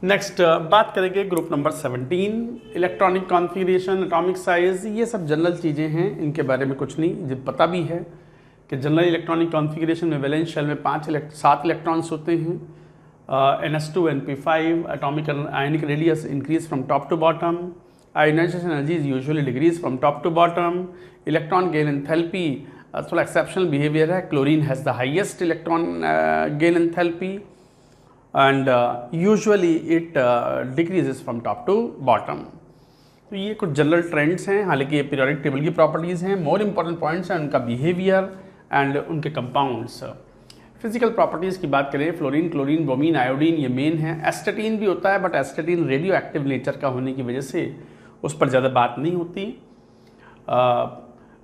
नेक्स्ट बात करेंगे group number 17, electronic configuration, atomic size, ये सब जनरल चीज़ें हैं, इनके बारे में कुछ नहीं। जो पता भी है कि जनरल इलेक्ट्रॉनिक कॉन्फ़िगरेशन में वैलेंस शेल में 7 इलेक्ट्रॉन्स होते हैं। NS2 NP5, atomic ionic radius increase from top to bottom, ionisation energy is usually decrease from top to bottom, electron gain enthalpy थोड़ा एक्सेप्शनल बिहेवियर है। Chlorine has the highest electron gain enthalpy and usually it decreases from top to bottom. तो ये कुछ general trends हैं, हालांकि ये periodic table की properties हैं। मोर इंपॉर्टेंट पॉइंट्स हैं उनका बिहेवियर एंड उनके कंपाउंड्स। फिजिकल प्रॉपर्टीज़ की बात करें, फ्लोरीन, क्लोरीन, ब्रोमीन, आयोडीन ये मेन है। एस्टेटीन भी होता है, बट एस्टेटीन रेडियो एक्टिव नेचर का होने की वजह से उस पर ज़्यादा बात नहीं होती।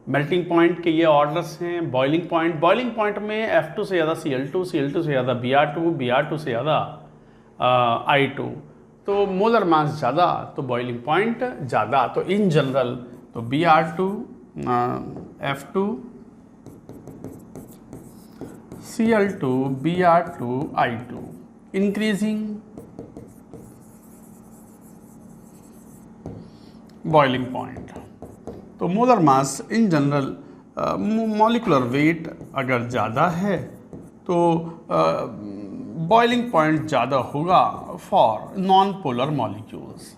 मेल्टिंग पॉइंट के ये ऑर्डर्स हैं। बॉइलिंग पॉइंट में F2 से ज़्यादा Cl2, Cl2 से ज़्यादा Br2, Br2 से ज़्यादा I2। तो मोलर मास ज़्यादा तो बॉइलिंग पॉइंट ज़्यादा। तो इन जनरल तो Br2, F2, Cl2, Br2, I2 increasing boiling point. तो molar mass in general, molecular weight अगर ज़्यादा है तो बॉइलिंग पॉइंट ज़्यादा होगा फॉर नॉन पोलर मॉलिक्यूल्स।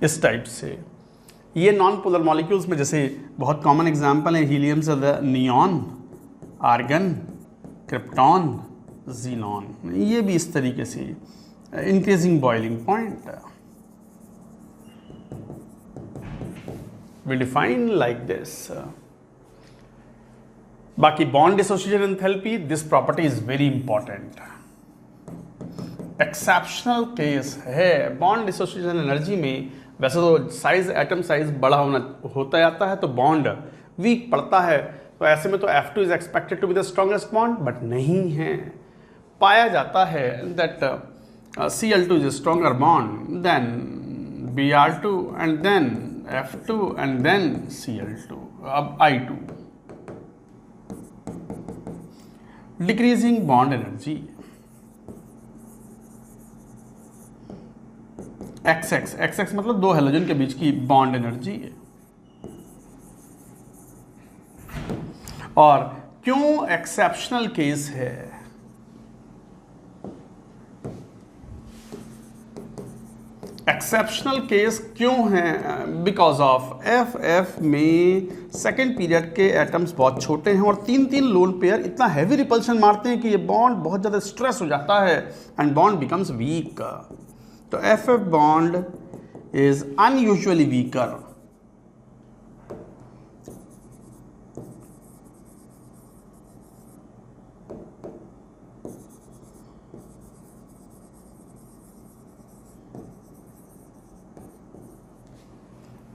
इस टाइप से ये नॉन पोलर मॉलिक्यूल्स में जैसे बहुत कॉमन एग्जांपल है हीलियम से नियॉन, आर्गन, क्रिप्टॉन, जीनॉन, ये भी इस तरीके से increasing boiling point we define like this. बाकी bond dissociation enthalpy, this property is very important, exceptional case है। बॉन्ड डिसोसिएशन एनर्जी में वैसे तो साइज, एटम साइज बड़ा होता जाता है तो बॉन्ड वीक पड़ता है। तो ऐसे में तो F2 is expected to be the strongest bond, but नहीं है। पाया जाता है that Cl2 is a stronger bond than Br2 and then F2 and then Cl2, अब I2। Decreasing bond energy, XX मतलब दो हेलोजन के बीच की बॉन्ड एनर्जी है। और क्यों एक्सेप्शनल केस है? एक्सेप्शनल केस क्यों है? बिकॉज ऑफ FF में सेकेंड पीरियड के एटम्स बहुत छोटे हैं और 3 लोन पेयर इतना हैवी रिपल्शन मारते हैं कि ये बॉन्ड बहुत ज़्यादा स्ट्रेस हो जाता है एंड बॉन्ड बिकम्स वीक। तो FF bond is unusually weaker.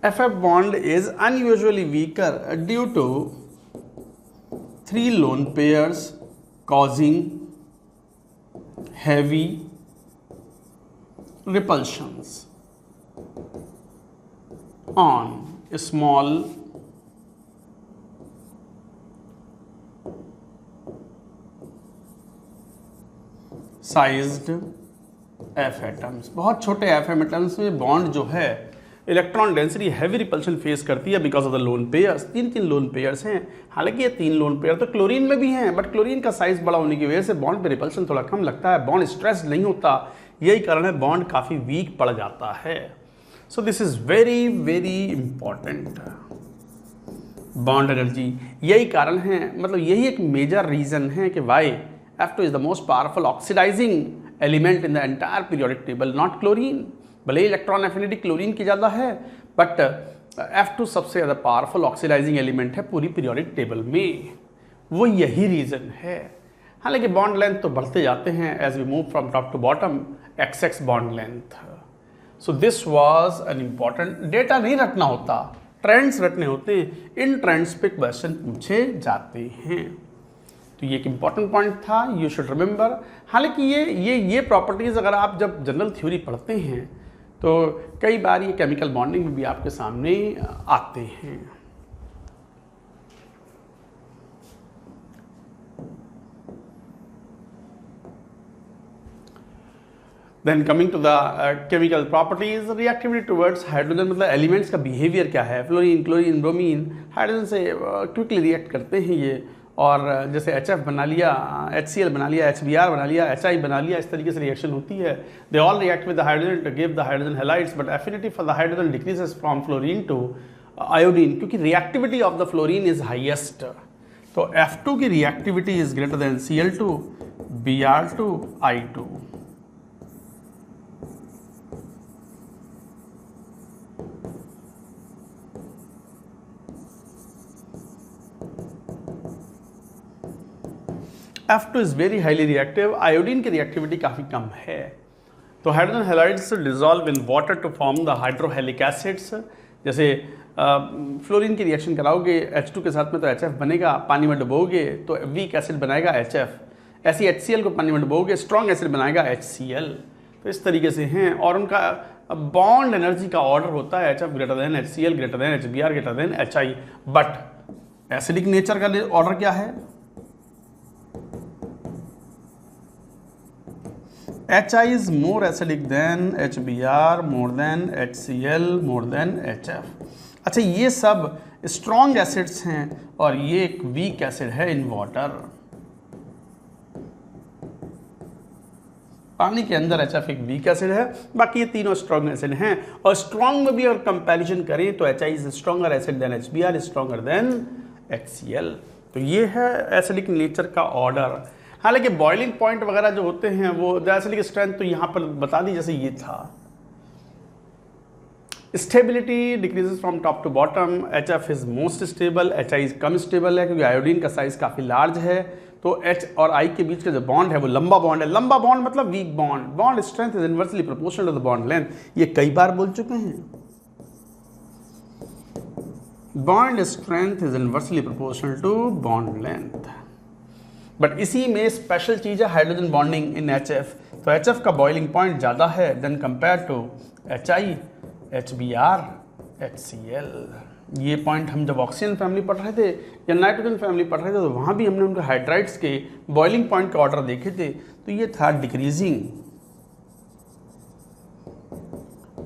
FF bond is unusually weaker due to 3 lone pairs causing heavy repulsions on small sized F atoms, बहुत छोटे एफ एटम्स में बॉन्ड जो है electron density heavy repulsion face करती है because of the lone pairs. तीन lone pairs हैं, हालांकि ये 3 लोन पेयर तो क्लोरीन में भी हैं, बट क्लोरीन का साइज बड़ा होने की वजह से बॉन्ड पे रिपल्शन थोड़ा कम लगता है, बॉन्ड स्ट्रेस नहीं होता, यही कारण है बॉन्ड काफ़ी वीक पड़ जाता है। सो this is very very important, bond energy, यही कारण है, मतलब यही एक मेजर रीजन है कि Y F2 is the most powerful oxidizing element in the entire periodic table, not chlorine। भले इलेक्ट्रॉन एफिनिटी क्लोरीन की ज़्यादा है, बट F2 सबसे ज़्यादा पावरफुल ऑक्सीडाइजिंग एलिमेंट है पूरी पीरियोडिक टेबल में, वो यही रीज़न है। हालांकि बॉन्ड लेंथ तो बढ़ते जाते हैं as we move from top to bottom, XX bond length. So this was an important, data नहीं रटना होता, ट्रेंड्स रटने होते हैं, इन ट्रेंड्स पे क्वेश्चन पूछे जाते हैं। तो ये एक इम्पॉर्टेंट पॉइंट था, यू शुड रिमेंबर। हालांकि ये प्रॉपर्टीज़ अगर आप जब जनरल थ्योरी पढ़ते हैं तो कई बार ये केमिकल बॉन्डिंग में भी आपके सामने आते हैं। Then coming to the chemical properties, reactivity towards hydrogen, मतलब एलिमेंट्स का बिहेवियर क्या है। फ्लोरीन, क्लोरीन, ब्रोमीन हाइड्रोजन से क्विकली रिएक्ट करते हैं ये, और जैसे HF बना लिया, HCl बना लिया, HBr बना लिया, HI बना लिया, इस तरीके से रिएक्शन होती है। They all react with the hydrogen to give the hydrogen halides, but affinity for the hydrogen decreases from fluorine to iodine, क्योंकि reactivity of the fluorine is highest. तो F2 की reactivity is greater than Cl2, Br2, I2। F2 is very highly reactive, iodine की reactivity काफ़ी कम है। तो hydrogen halides dissolve in water to form the hydrohalic acids. जैसे fluorine की reaction कराओगे H2 के साथ में तो HF बनेगा, पानी में डुबोगे तो वीक एसिड बनाएगा HF, ऐसी HCl को पानी में डुबोगे स्ट्रॉन्ग एसिड बनाएगा HCl। तो इस तरीके से हैं, और उनका बॉन्ड एनर्जी का ऑर्डर होता है HF greater than HCl greater than HBr greater than HI। But acidic nature का ऑर्डर क्या है, HI is more acidic than HBr, more than HCl, more than HF। अच्छा, ये सब स्ट्रॉन्ग एसिड्स हैं और ये एक वीक एसिड है इन वाटर। पानी के अंदर HF एक वीक एसिड है, बाकी ये तीनों स्ट्रॉन्ग एसिड हैं। और स्ट्रॉन्ग में भी अगर कंपैरिजन करें तो HI is stronger acid than HBr, stronger than HCl। तो ये है एसिडिक नेचर का ऑर्डर। हालांकि बॉइलिंग पॉइंट वगैरह जो होते हैं वो द एसिडिक स्ट्रेंथ तो यहाँ पर बता दी, जैसे ये था। Stability decreases from top to bottom, HF is most stable, HI कम स्टेबल है क्योंकि आयोडीन का साइज काफ़ी लार्ज है। तो H और I के बीच का जो बॉन्ड है वो लंबा बॉन्ड है। लंबा बॉन्ड मतलब weak bond, bond strength is inversely proportional to the bond length, ये कई बार बोल चुके हैं। Bond strength is inversely proportional to bond length. But इसी में स्पेशल चीज़ है हाइड्रोजन बॉन्डिंग इन HF। तो HF का बॉइलिंग पॉइंट ज़्यादा है than compare to HI, HBr, HCl। ये पॉइंट हम जब ऑक्सीजन फैमिली पढ़ रहे थे या नाइट्रोजन फैमिली पढ़ रहे थे तो वहाँ भी हमने उनके हाइड्राइड्स के बॉइलिंग पॉइंट का ऑर्डर देखे थे। तो ये था डिक्रीजिंग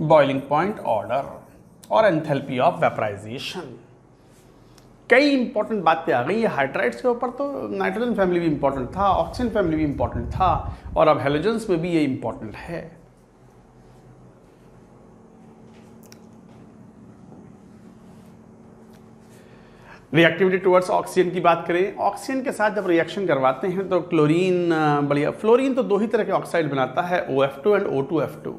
बॉइलिंग पॉइंट ऑर्डर और एंथैल्पी ऑफ वेपराइजेशन। कई इंपॉर्टेंट बातें आ गई है हाइड्राइड्स के ऊपर। तो नाइट्रोजन फैमिली भी इंपॉर्टेंट था, ऑक्सीजन फैमिली भी इंपॉर्टेंट था, और अब हेलोजेंस में भी ये इंपॉर्टेंट है। रिएक्टिविटी टुवर्ड्स ऑक्सीजन की बात करें, ऑक्सीजन के साथ जब रिएक्शन करवाते हैं तो क्लोरीन बढ़िया, फ्लोरीन तो 2 ही तरह के ऑक्साइड बनाता है, OF2 एंड O2F2।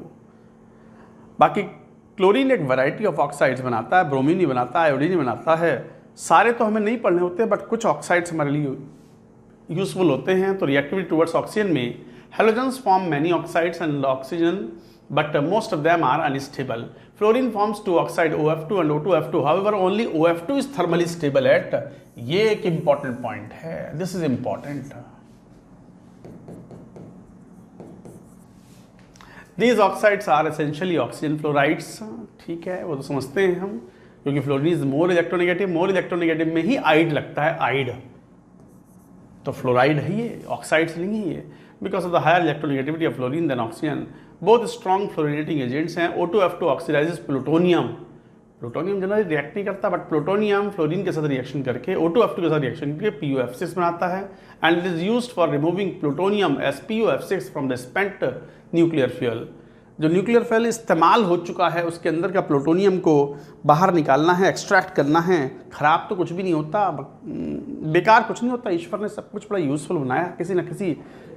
बाकी क्लोरीन एक वैरायटी ऑफ ऑक्साइड्स बनाता है, ब्रोमीन ही बनाता है, आयोडीन ही बनाता है। सारे तो हमें नहीं पढ़ने होते, बट कुछ ऑक्साइड्स हमारे लिए यूजफुल होते हैं। तो रिएक्टिविटी टुवर्ड्स ऑक्सीजन में halogens form many oxides and oxygen, but most of them are unstable. Fluorine forms 2 oxide OF2 and O2F2. However, only OF2 is thermally stable at, ये एक important point है, this is important. These oxides are essentially oxygen fluorides, ठीक है, वो तो समझते हैं हम, क्योंकि फ्लोरीन इज मोर इलेक्ट्रोनेगेटिव में ही आइड लगता है, आइड तो फ्लोराइड है ये, ऑक्साइड्स नहीं है ये, because of the higher electronegativity of fluorine than oxygen. Both strong fluorinating agents हैं। O2F2 oxidizes plutonium, plutonium generally react नहीं करता, बट प्लूटोनियम फ्लोरीन के साथ रिएक्शन करके O2F2 के साथ रिएक्शन करके PuF6 बनाता है, and it is used for removing plutonium as PuF6 from the spent nuclear fuel. जो न्यूक्लियर फ्यूल इस्तेमाल हो चुका है उसके अंदर का प्लूटोनियम को बाहर निकालना है, एक्सट्रैक्ट करना है। खराब तो कुछ भी नहीं होता, बेकार कुछ नहीं होता, ईश्वर ने सब कुछ बड़ा यूज़फुल बनाया, किसी न किसी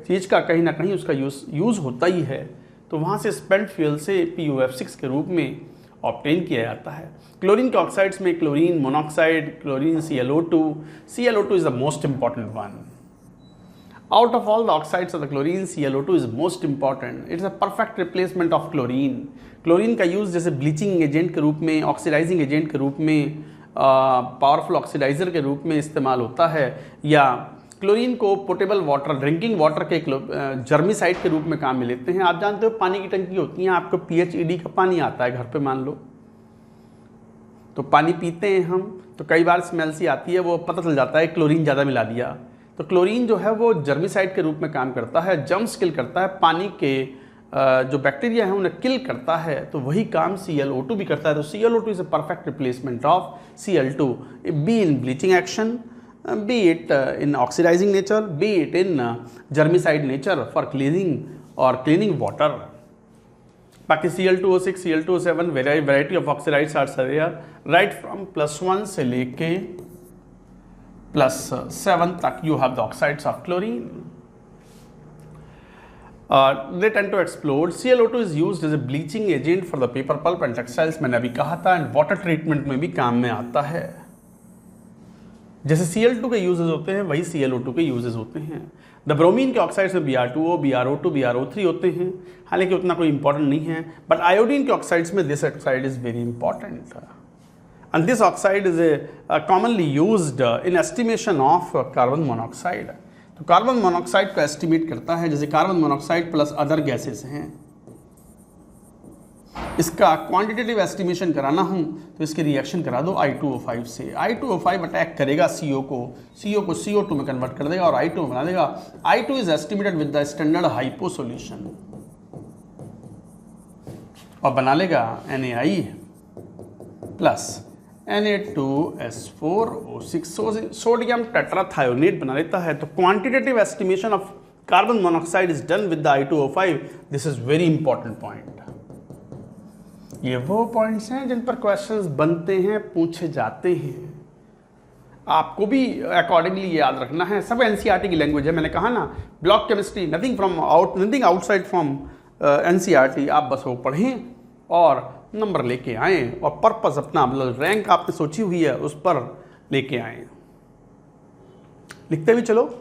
चीज़ का कहीं ना कहीं उसका यूज़ होता ही है। तो वहाँ से स्पेंट फ्यूल से PuF6 के रूप में ऑब्टेन किया जाता है। क्लोरीन के ऑक्साइड्स में chlorine monoxide, chlorine ClO2, ClO2 is the most important one. Out of all the oxides of the chlorine, ClO2 is most important. It is a perfect replacement of chlorine. Chlorine का use जैसे bleaching agent के रूप में, oxidising agent के रूप में, powerful oxidiser के रूप में इस्तेमाल होता है, या क्लोरीन को पोर्टेबल वाटर, ड्रिंकिंग वाटर के जर्मिसाइड के रूप में काम में लेते हैं। आप जानते हो पानी की टंकी होती है, आपको PHED का पानी आता है घर पे मान लो, तो पानी पीते हैं हम, तो कई बार स्मेल सी आती है, वो पता चल जाता है क्लोरीन ज़्यादा मिला दिया। तो क्लोरीन जो है वो जर्मिसाइड के रूप में काम करता है, जर्म्स किल करता है, पानी के जो बैक्टीरिया हैं उन्हें किल करता है, तो वही काम ClO2 भी करता है। तो ClO2 is a perfect replacement of Cl2, be in bleaching action, be it in oxidizing nature, be it in germicide nature for cleaning और क्लीनिंग वाटर। बाकी Cl2O6, Cl2O7 variety of oxides are there, right from +1 से लेके +7 तक you have the oxides of chlorine. They tend to explode. ClO2 is used as a bleaching agent for the paper pulp and textiles, मैंने अभी कहा था, and water treatment में भी काम में आता है। जैसे Cl2 के यूजेस होते हैं वही ClO2 के यूजेस होते हैं। द ब्रोमीन के ऑक्साइड्स में Br2O, BrO2, BrO3 होते हैं, हालांकि उतना कोई इंपॉर्टेंट नहीं है, बट आयोडीन के ऑक्साइड्स में this oxide is very important, and this oxide is commonly used in estimation of carbon monoxide. तो कार्बन मोनोऑक्साइड का एस्टिमेट करता है, जैसे carbon monoxide plus other gases हैं, इसका क्वांटिटेटिव एस्टिमेशन कराना हूं तो इसकी रिएक्शन करा दो I2O5 से। I2O5 अटैक करेगा CO को CO2 में कन्वर्ट कर देगा और I2 बना देगा। I2 is estimated with the standard hypo solution और बना लेगा NaI plus Na2S4O6, sodium tetrathionate बना लेता है। तो quantitative estimation of carbon monoxide is done with the I2O5। This is very important point. ये वो पॉइंट्स हैं जिन पर क्वेश्चंस बनते हैं, पूछे जाते हैं, आपको भी अकॉर्डिंगली याद रखना है। सब NCERT की लैंग्वेज है, मैंने कहा ना, block chemistry, nothing outside from NCERT। आप बस वो पढ़ें और नंबर लेके आए, और पर्पस अपना मतलब रैंक आपने सोची हुई है उस पर लेके आए। लिखते भी चलो।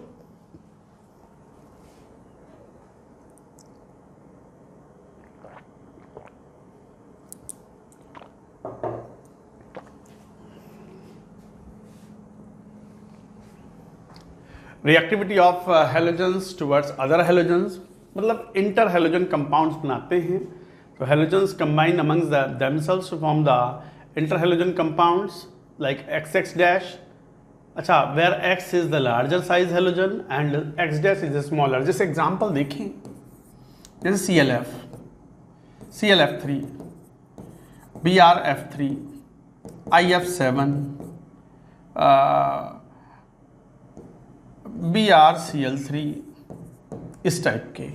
Reactivity of halogens towards other halogens, मतलब इंटर हेलोजन कंपाउंड्स बनाते हैं। तो halogens combine amongst themselves to form the interhalogen compounds like XX dash. अच्छा, where X is the larger size halogen and X dash is the smaller. जैसे example देखें, जैसे ClF3, BrF3, IF7, BrCl3, इस type के।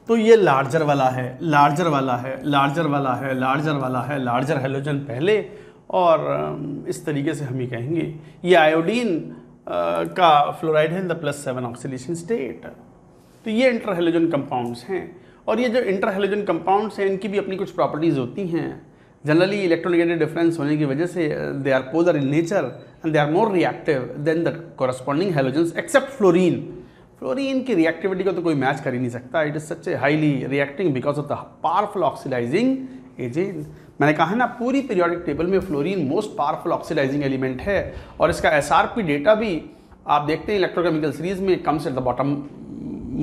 तो ये larger वाला है, लार्जर वाला है, लार्जर वाला है, लार्जर वाला है, लार्जर हेलोजन पहले, और इस तरीके से हम ये कहेंगे। ये आयोडीन का फ्लोराइड है इन द +7 ऑक्सीडेशन स्टेट। तो ये इंटर हेलोजन कंपाउंड्स हैं, और ये जो इंटर हेलोजन कंपाउंड्स हैं इनकी भी अपनी कुछ प्रॉपर्टीज़ होती हैं। जनरली इलेक्ट्रोनेगेटिव डिफरेंस होने की वजह से they are polar in nature and they are more reactive than the corresponding halogens except fluorine. Fluorine की रिएक्टिविटी को तो कोई मैच कर ही नहीं सकता। It is such a highly reacting because of the powerful oxidising agent. मैंने कहा ना, पूरी पीरियोडिक टेबल में fluorine most powerful oxidising element है, और इसका SRP डेटा भी आप देखते हैं इलेक्ट्रोकेमिकल सीरीज में comes at the bottom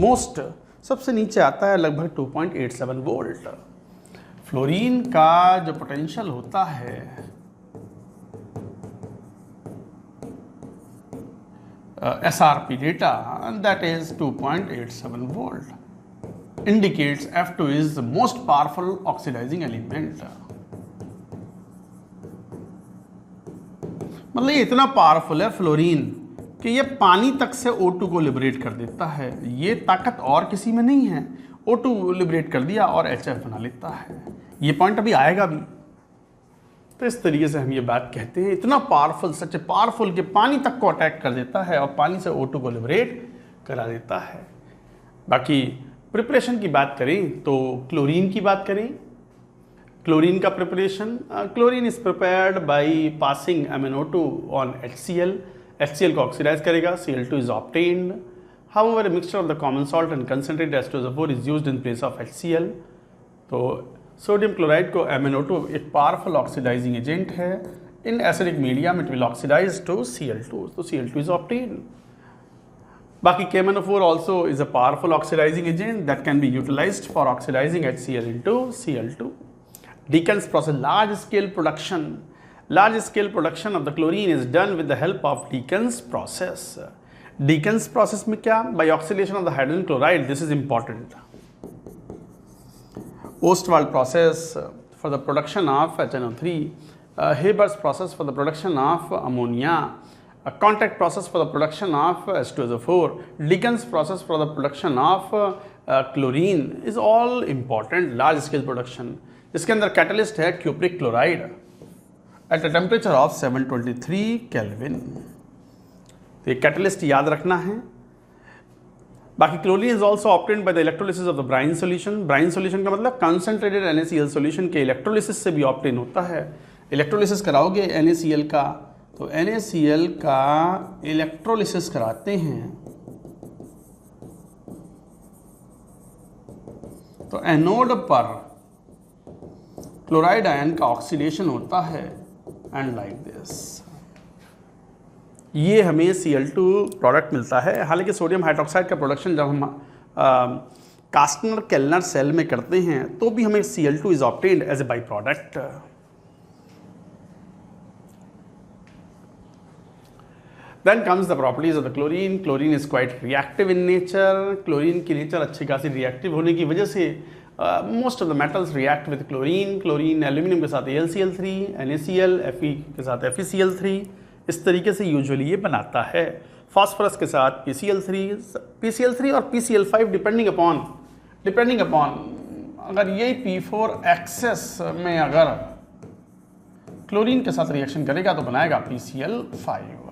most, सबसे नीचे आता है लगभग 2.87 वोल्ट। फ्लोरीन का जो पोटेंशियल होता है SRP data, that is 2.87 volt indicates F2 is the most powerful oxidizing element. मतलब ये इतना पावरफुल है फ्लोरीन कि ये पानी तक से O2 को लिबरेट कर देता है। ये ताकत और किसी में नहीं है। O2 लिबरेट कर दिया और HF बना लेता है। ये पॉइंट अभी आएगा भी। तो इस तरीके से हम ये बात कहते हैं, इतना पावरफुल, सच पावरफुल कि पानी तक को अटैक कर देता है और पानी से O2 को लिबरेट करा देता है। बाकी प्रिपरेशन की बात करें तो क्लोरीन की बात करें। क्लोरीन का preparation, chlorine is prepared by passing MnO2 on HCl। HCl को ऑक्सीडाइज करेगा, Cl2 is obtained. However mixture of the common salt and concentrated H2SO4 is used in place of HCl। तो sodium chloride को MnO2 एक powerful oxidising agent है। In acidic medium it will oxidise to Cl2, तो Cl2 is obtained. बाकी KMnO4 also is a powerful oxidizing agent that can be utilized for oxidizing HCl into Cl2. Deacon's process, large scale production of the chlorine is done with the help of Deacon's process. Deacon's process में क्या? By oxidation of the hydrogen chloride, this is important. Ostwald process for the production of HNO3, Haber's process for the production of ammonia, a contact process for the production of H2SO4, Deacon's process for the production of chlorine is all important, large scale production. इसके अंदर catalyst है cupric chloride at a temperature of 723 kelvin. तो ये catalyst याद रखना है। बाकी chlorine is also obtained by the electrolysis of the brine solution. Brine solution का मतलब कंसंट्रेटेड NaCl सॉल्यूशन के इलेक्ट्रोलिसिस से भी ऑब्टेन होता है। इलेक्ट्रोलिसिस कराओगे NaCl का, तो NaCl का इलेक्ट्रोलिसिस कराते हैं तो एनोड पर क्लोराइड आयन का ऑक्सीडेशन होता है एंड लाइक दिस ये हमें Cl2 प्रोडक्ट मिलता है। हालांकि सोडियम हाइड्रोक्साइड का प्रोडक्शन जब हम कास्टनर केल्नर सेल में करते हैं तो भी हमें Cl2 is obtained as a by product. Then comes the properties of the chlorine. Chlorine is quite reactive in nature. Chlorine की नेचर अच्छी खासी रिएक्टिव होने की वजह से most of the metals react with chlorine. Chlorine aluminium के साथ AlCl3, NaCl, Fe के साथ FeCl3 इस तरीके से यूजुअली ये बनाता है। फास्फोरस के साथ PCl3 और PCl5 डिपेंडिंग अपॉन अगर यही P4 एक्सेस में अगर क्लोरीन के साथ रिएक्शन करेगा तो बनाएगा PCl5।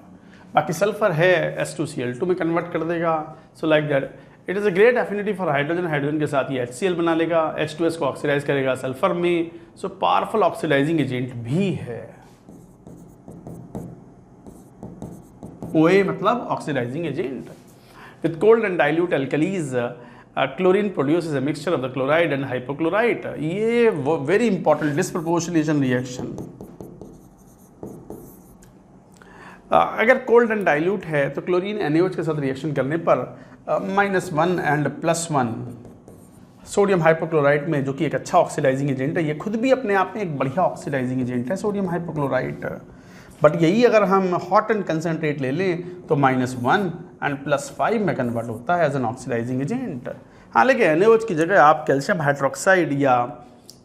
बाकी सल्फर है H2Cl2 में कन्वर्ट कर देगा। सो like that it is a great affinity for hydrogen के साथ ये HCl बना लेगा, H2S को ऑक्सीडाइज करेगा सल्फर में। सो पावरफुल ऑक्सीडाइजिंग एजेंट भी है। OA मतलब oxidising agent. With cold and dilute alkalis chlorine produces a mixture of the chloride and hypochlorite. ये वेरी इंपॉर्टेंट डिस्प्रपोर्शनेशन रिएक्शन। अगर कोल्ड एंड डाइल्यूट है तो क्लोरीन NaOH के साथ रिएक्शन करने पर -1 एंड +1 सोडियम हाइपोक्लोराइट में, जो कि एक अच्छा ऑक्सीडाइजिंग एजेंट है, ये खुद भी अपने आप में एक बढ़िया ऑक्सीडाइजिंग एजेंट है सोडियम हाइपोक्लोराइट। बट यही अगर हम हॉट एंड कंसनट्रेट ले लें तो -1 एंड +5 में कन्वर्ट होता है एज एन ऑक्सीडाइजिंग एजेंट। हालांकि NaOH की जगह आप कैल्शियम हाइड्रोक्साइड या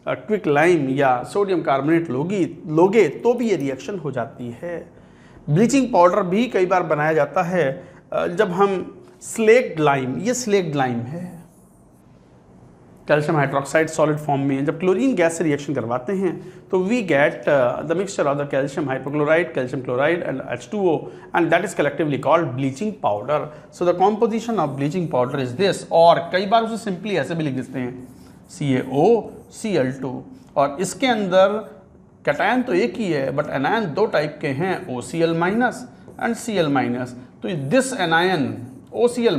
क्विक लाइम या सोडियम कार्बोनेट लोगे तो भी ये रिएक्शन हो जाती है। ब्लीचिंग पाउडर भी कई बार बनाया जाता है जब हम स्लेक्ड लाइम, ये स्लेक्ड लाइम है कैल्शियम हाइड्रोक्साइड सॉलिड फॉर्म में, जब क्लोरीन गैस से रिएक्शन करवाते हैं तो we get the mixture of the calcium hypochloride, calcium chloride and H2O and that is collectively called bleaching powder. So the composition of bleaching powder is this. और कई बार उसे simply ऐसे भी लिख देते हैं CaOCl2। और इसके अंदर कैटायन तो एक ही है बट एनायन दो टाइप के हैं, OCl- एंड Cl-। तो this anion OCl-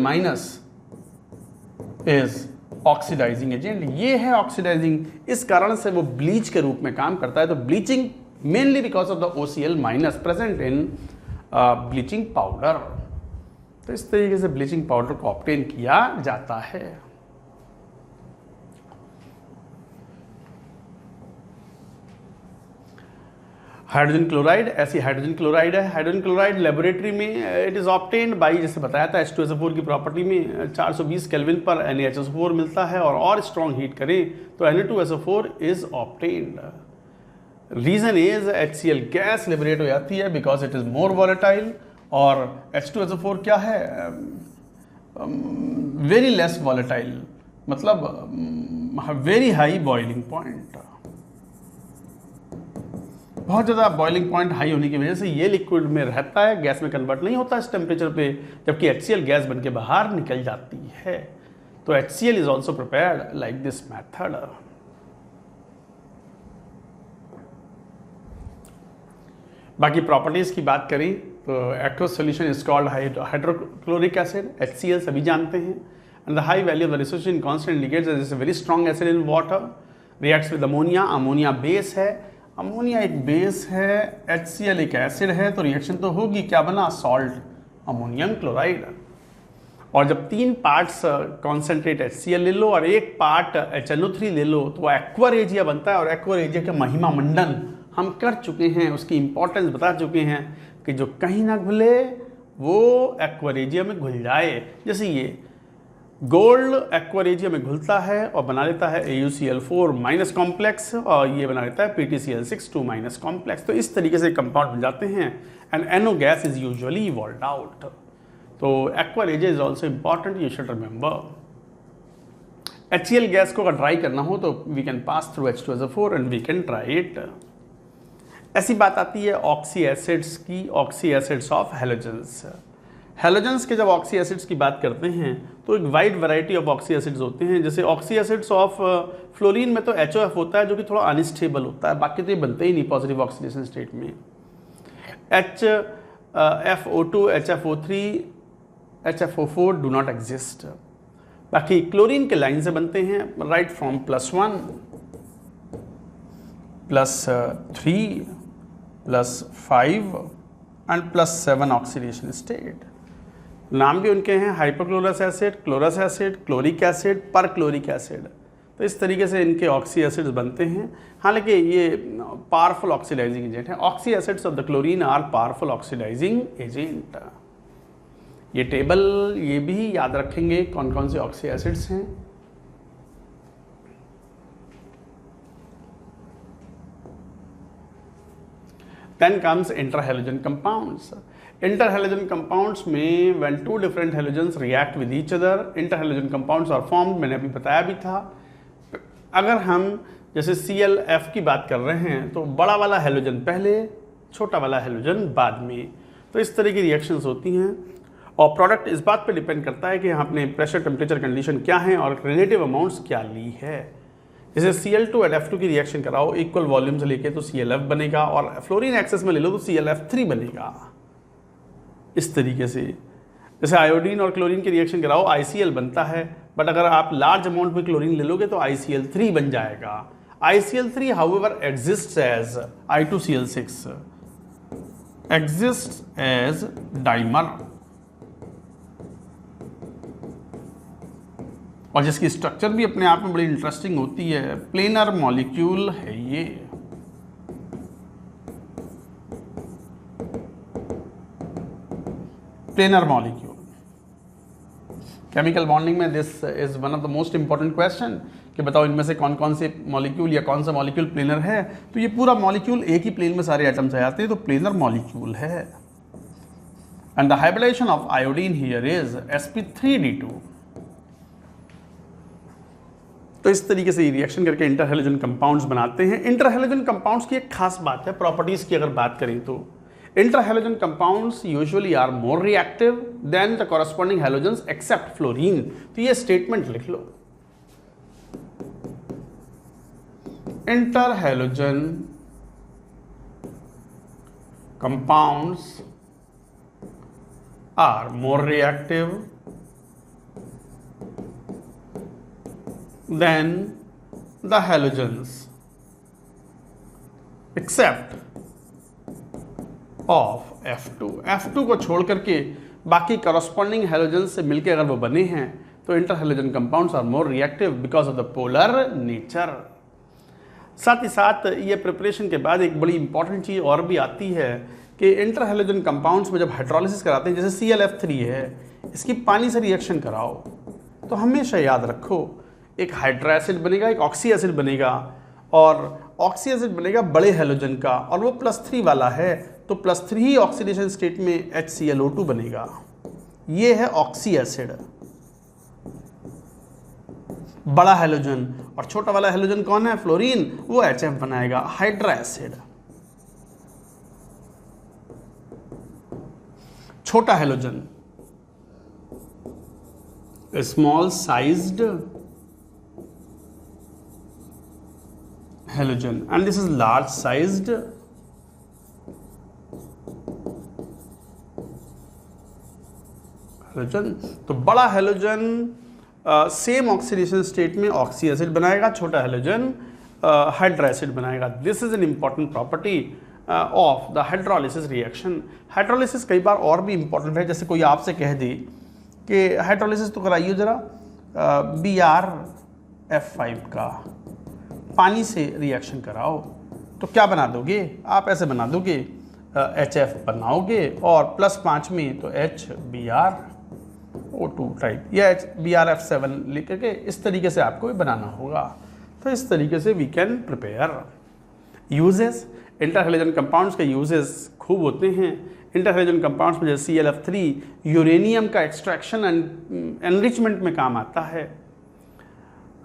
is oxidising agent. ये है ऑक्सीडाइजिंग, इस कारण से वो ब्लीच के रूप में काम करता है। तो bleaching mainly because of the OCl- present in bleaching powder. तो इस तरीके से ब्लीचिंग पाउडर को ऑब्टेन किया जाता है। हाइड्रोजन क्लोराइड, ऐसी हाइड्रोजन क्लोराइड है। हाइड्रोजन क्लोराइड लेबोरेटरी में इट इज़ ऑब्टेन्ड बाई, जैसे बताया था H2SO4 की प्रॉपर्टी में 420 केल्विन पर NaHSO4 मिलता है, और स्ट्रॉन्ग हीट करें तो Na2SO4 is obtained. Reason is HCl gas liberate हो जाती है because it is more volatile, और H2SO4 क्या है, वेरी लेस वॉलेटाइल, मतलब वेरी हाई बॉइलिंग पॉइंट, बहुत ज़्यादा बॉइलिंग पॉइंट हाई होने की वजह से ये लिक्विड में रहता है, गैस में कन्वर्ट नहीं होता इस टेम्परेचर पे, जबकि HCl गैस बन के बाहर निकल जाती है। तो HCl is also prepared like this method. बाकी प्रॉपर्टीज़ की बात करें तो aqueous solution is called hydrochloric acid, HCl सभी जानते हैं, and the high value of the dissociation constant indicates that it's a very strong acid in water, reacts with ammonia, ammonia base है, ammonia एक base है, HCl एक acid है, तो reaction तो होगी, क्या बना, सॉल्ट, अमोनियम क्लोराइड। और जब 3 पार्ट्स कॉन्सेंट्रेट HCl ले लो और 1 पार्ट HNO3 ले लो तो एक्वारेजिया बनता है, और एक्वारेजिया का महिमा मंडन हम कर चुके हैं, उसकी इंपॉर्टेंस बता चुके हैं कि जो कहीं ना घुले वो एक्वारेजिया में घुल जाए। जैसे ये गोल्ड एक्वारेजिया में घुलता है और बना लेता है AuCl4 माइनस कॉम्प्लेक्स, और ये बना लेता है PtCl6 2 माइनस कॉम्प्लेक्स। तो इस तरीके से कंपाउंड बन जाते हैं, and NO gas is usually evolved out. तो aqua regia is also important, you should remember. HCl gas को अगर ड्राई करना हो तो we can pass through H2SO4 and we can dry it. ऐसी बात आती है ऑक्सी एसिड्स की, oxy acids of halogens. Halogens के जब ऑक्सी एसिड्स की बात करते हैं तो एक wide variety of oxy acids होते हैं। जैसे ऑक्सी एसिड्स ऑफ फ्लोरीन में तो HOF होता है जो कि थोड़ा अनस्टेबल होता है, बाकी तो ये बनते ही नहीं पॉजिटिव ऑक्सीडेशन स्टेट में। HFO2, HFO3, HFO4 do not exist. बाकी क्लोरीन के लाइन से बनते हैं, right from +1, +3, +5 and +7 oxidation state. नाम भी उनके हैं hypochlorous acid, chlorous acid, chloric acid, perchloric acid. तो इस तरीके से इनके ऑक्सी एसिड्स बनते हैं। हालांकि ये पावरफुल ऑक्सीडाइजिंग एजेंट है। Oxy acids of the chlorine are powerful oxidising agent. ये टेबल ये भी याद रखेंगे कौन कौन से ऑक्सी एसिड्स हैं। Then comes interhalogen compounds. Interhalogen compounds में when 2 different halogens react with each other, interhalogen compounds are formed, मैंने अभी बताया भी था। अगर हम जैसे ClF की बात कर रहे हैं तो बड़ा वाला हेलोजन पहले, छोटा वाला हेलोजन बाद में, तो इस तरह की रिएक्शंस होती हैं। और प्रोडक्ट इस बात पे डिपेंड करता है कि आपने प्रेशर, टेम्परेचर, कंडीशन क्या है और रिलेटिव अमाउंट्स क्या ली है। जैसे Cl2 और F2 की रिएक्शन कराओ इक्वल वॉल्यूम से लेके तो ClF बनेगा, और फ्लोरीन एक्सेस में ले लो तो ClF3 बनेगा। इस तरीके से जैसे आयोडीन और क्लोरीन की रिएक्शन कराओ ICl बनता है, बट अगर आप लार्ज अमाउंट में क्लोरीन ले लोगे तो ICl3 बन जाएगा। ICl3 however exists as I2Cl6, exists as dimer, और जिसकी स्ट्रक्चर भी अपने आप में बड़ी इंटरेस्टिंग होती है। प्लेनर मॉलिक्यूल है ये। प्लेनर मॉलिक्यूल केमिकल बॉन्डिंग में this is one of the most important question कि बताओ इनमें से कौन कौन से मॉलिक्यूल या कौन सा मॉलिक्यूल प्लेनर है। तो ये पूरा मॉलिक्यूल एक ही प्लेन में सारे एटम्स आ जाते हैं, तो प्लेनर मॉलिक्यूल है। And the hybridisation of iodine here is sp3d2। तो इस तरीके से रिएक्शन करके इंटरहैलोजन कंपाउंड्स बनाते हैं। इंटरहैलोजन कंपाउंड्स की एक खास बात है, प्रॉपर्टीज की अगर बात करें तो interhalogen compounds usually are more reactive than the corresponding halogens except fluorine. तो ये स्टेटमेंट लिख लो, interhalogen compounds are more reactive than the halogens except of F2। F2 को छोड़ करके बाकी corresponding halogens से मिलके अगर वो बने हैं तो interhalogen compounds are more reactive because of the polar nature। साथ ही साथ ये प्रिपरेशन के बाद एक बड़ी इंपॉर्टेंट चीज़ और भी आती है कि इंटर हैलोजन कंपाउंड्स में जब हाइड्रोलिसिस कराते हैं, जैसे ClF3 है, इसकी पानी से रिएक्शन कराओ तो हमेशा याद रखो एक हाइड्रा एसिड बनेगा, एक ऑक्सी एसिड बनेगा, और ऑक्सी एसिड बनेगा बड़े हैलोजन का और वो +3 वाला है, तो +3 ऑक्सीडेशन स्टेट में HClO2 बनेगा। ये है ऑक्सी एसिड, बड़ा हैलोजन, और छोटा वाला हैलोजन कौन है, फ्लोरीन, वो HF बनाएगा, हाइड्रा एसिड। छोटा halogen small sized halogen and this is large sized halogen। तो बड़ा हैलोजन सेम ऑक्सीडेशन स्टेट में ऑक्सी एसिड बनाएगा, छोटा हैलोजन हाइड्रा एसिड बनाएगा। This is an important property of the hydrolysis reaction. Hydrolysis कई बार और भी इंपॉर्टेंट है, जैसे कोई आपसे कह दे कि हाइड्रोलिसिस तो कराइए जरा BrF5 का, पानी से रिएक्शन कराओ, तो क्या बना दोगे आप, ऐसे बना दोगे HF बनाओगे और +5 में तो HBrO2 टाइप या BrF7 लेकर के इस तरीके से आपको बनाना होगा। तो इस तरीके से we can prepare. Uses, interhalogen compounds के यूजेस खूब होते हैं। इंटर हैलोजन कंपाउंड्स में जैसे ClF3 यूरेनियम का एक्सट्रैक्शन एंड एनरिचमेंट में काम आता है,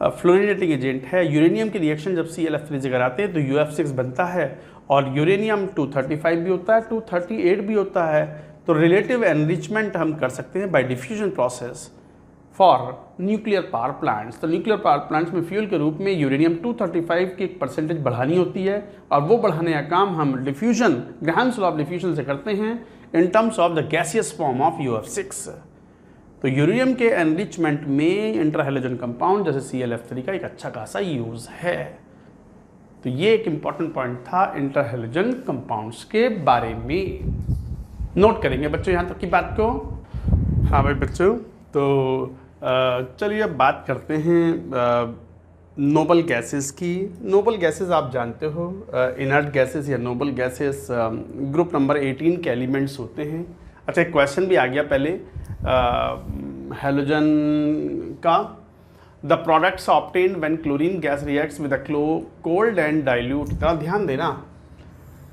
फ्लोरिनेटिंग एजेंट है। यूरेनियम की रिएक्शन जब ClF3 से कराते हैं तो UF6 बनता है, और यूरेनियम 235 भी होता है, 238 भी होता है। तो रिलेटिव एनरिचमेंट हम कर सकते हैं bye diffusion process for nuclear power plants. तो न्यूक्लियर पावर प्लांट्स में फ्यूल के रूप में यूरेनियम 235 की एक परसेंटेज बढ़ानी होती है, और वो बढ़ाने का काम हम diffusion, Graham's law of diffusion से करते हैं in terms of the gaseous form of UF6। तो यूरेनियम के एनरिचमेंट में इंटर हैलोजन कंपाउंड जैसे ClF3 का एक अच्छा खासा यूज़ है। तो ये एक इम्पॉर्टेंट पॉइंट था इंटर हैलोजन कंपाउंड्स के बारे में। नोट करेंगे बच्चों यहाँ तक की बात को। हाँ भाई बच्चों, तो चलिए अब बात करते हैं नोबल गैसेस की। नोबल गैसेस आप जानते हो, इनर्ट गैसेस या नोबल गैसेस ग्रुप नंबर 18 के एलिमेंट्स होते हैं। अच्छा, एक क्वेश्चन भी आ गया पहले हैलोजन का। The products obtained when chlorine gas reacts with cold and dilute. इतना ध्यान देना,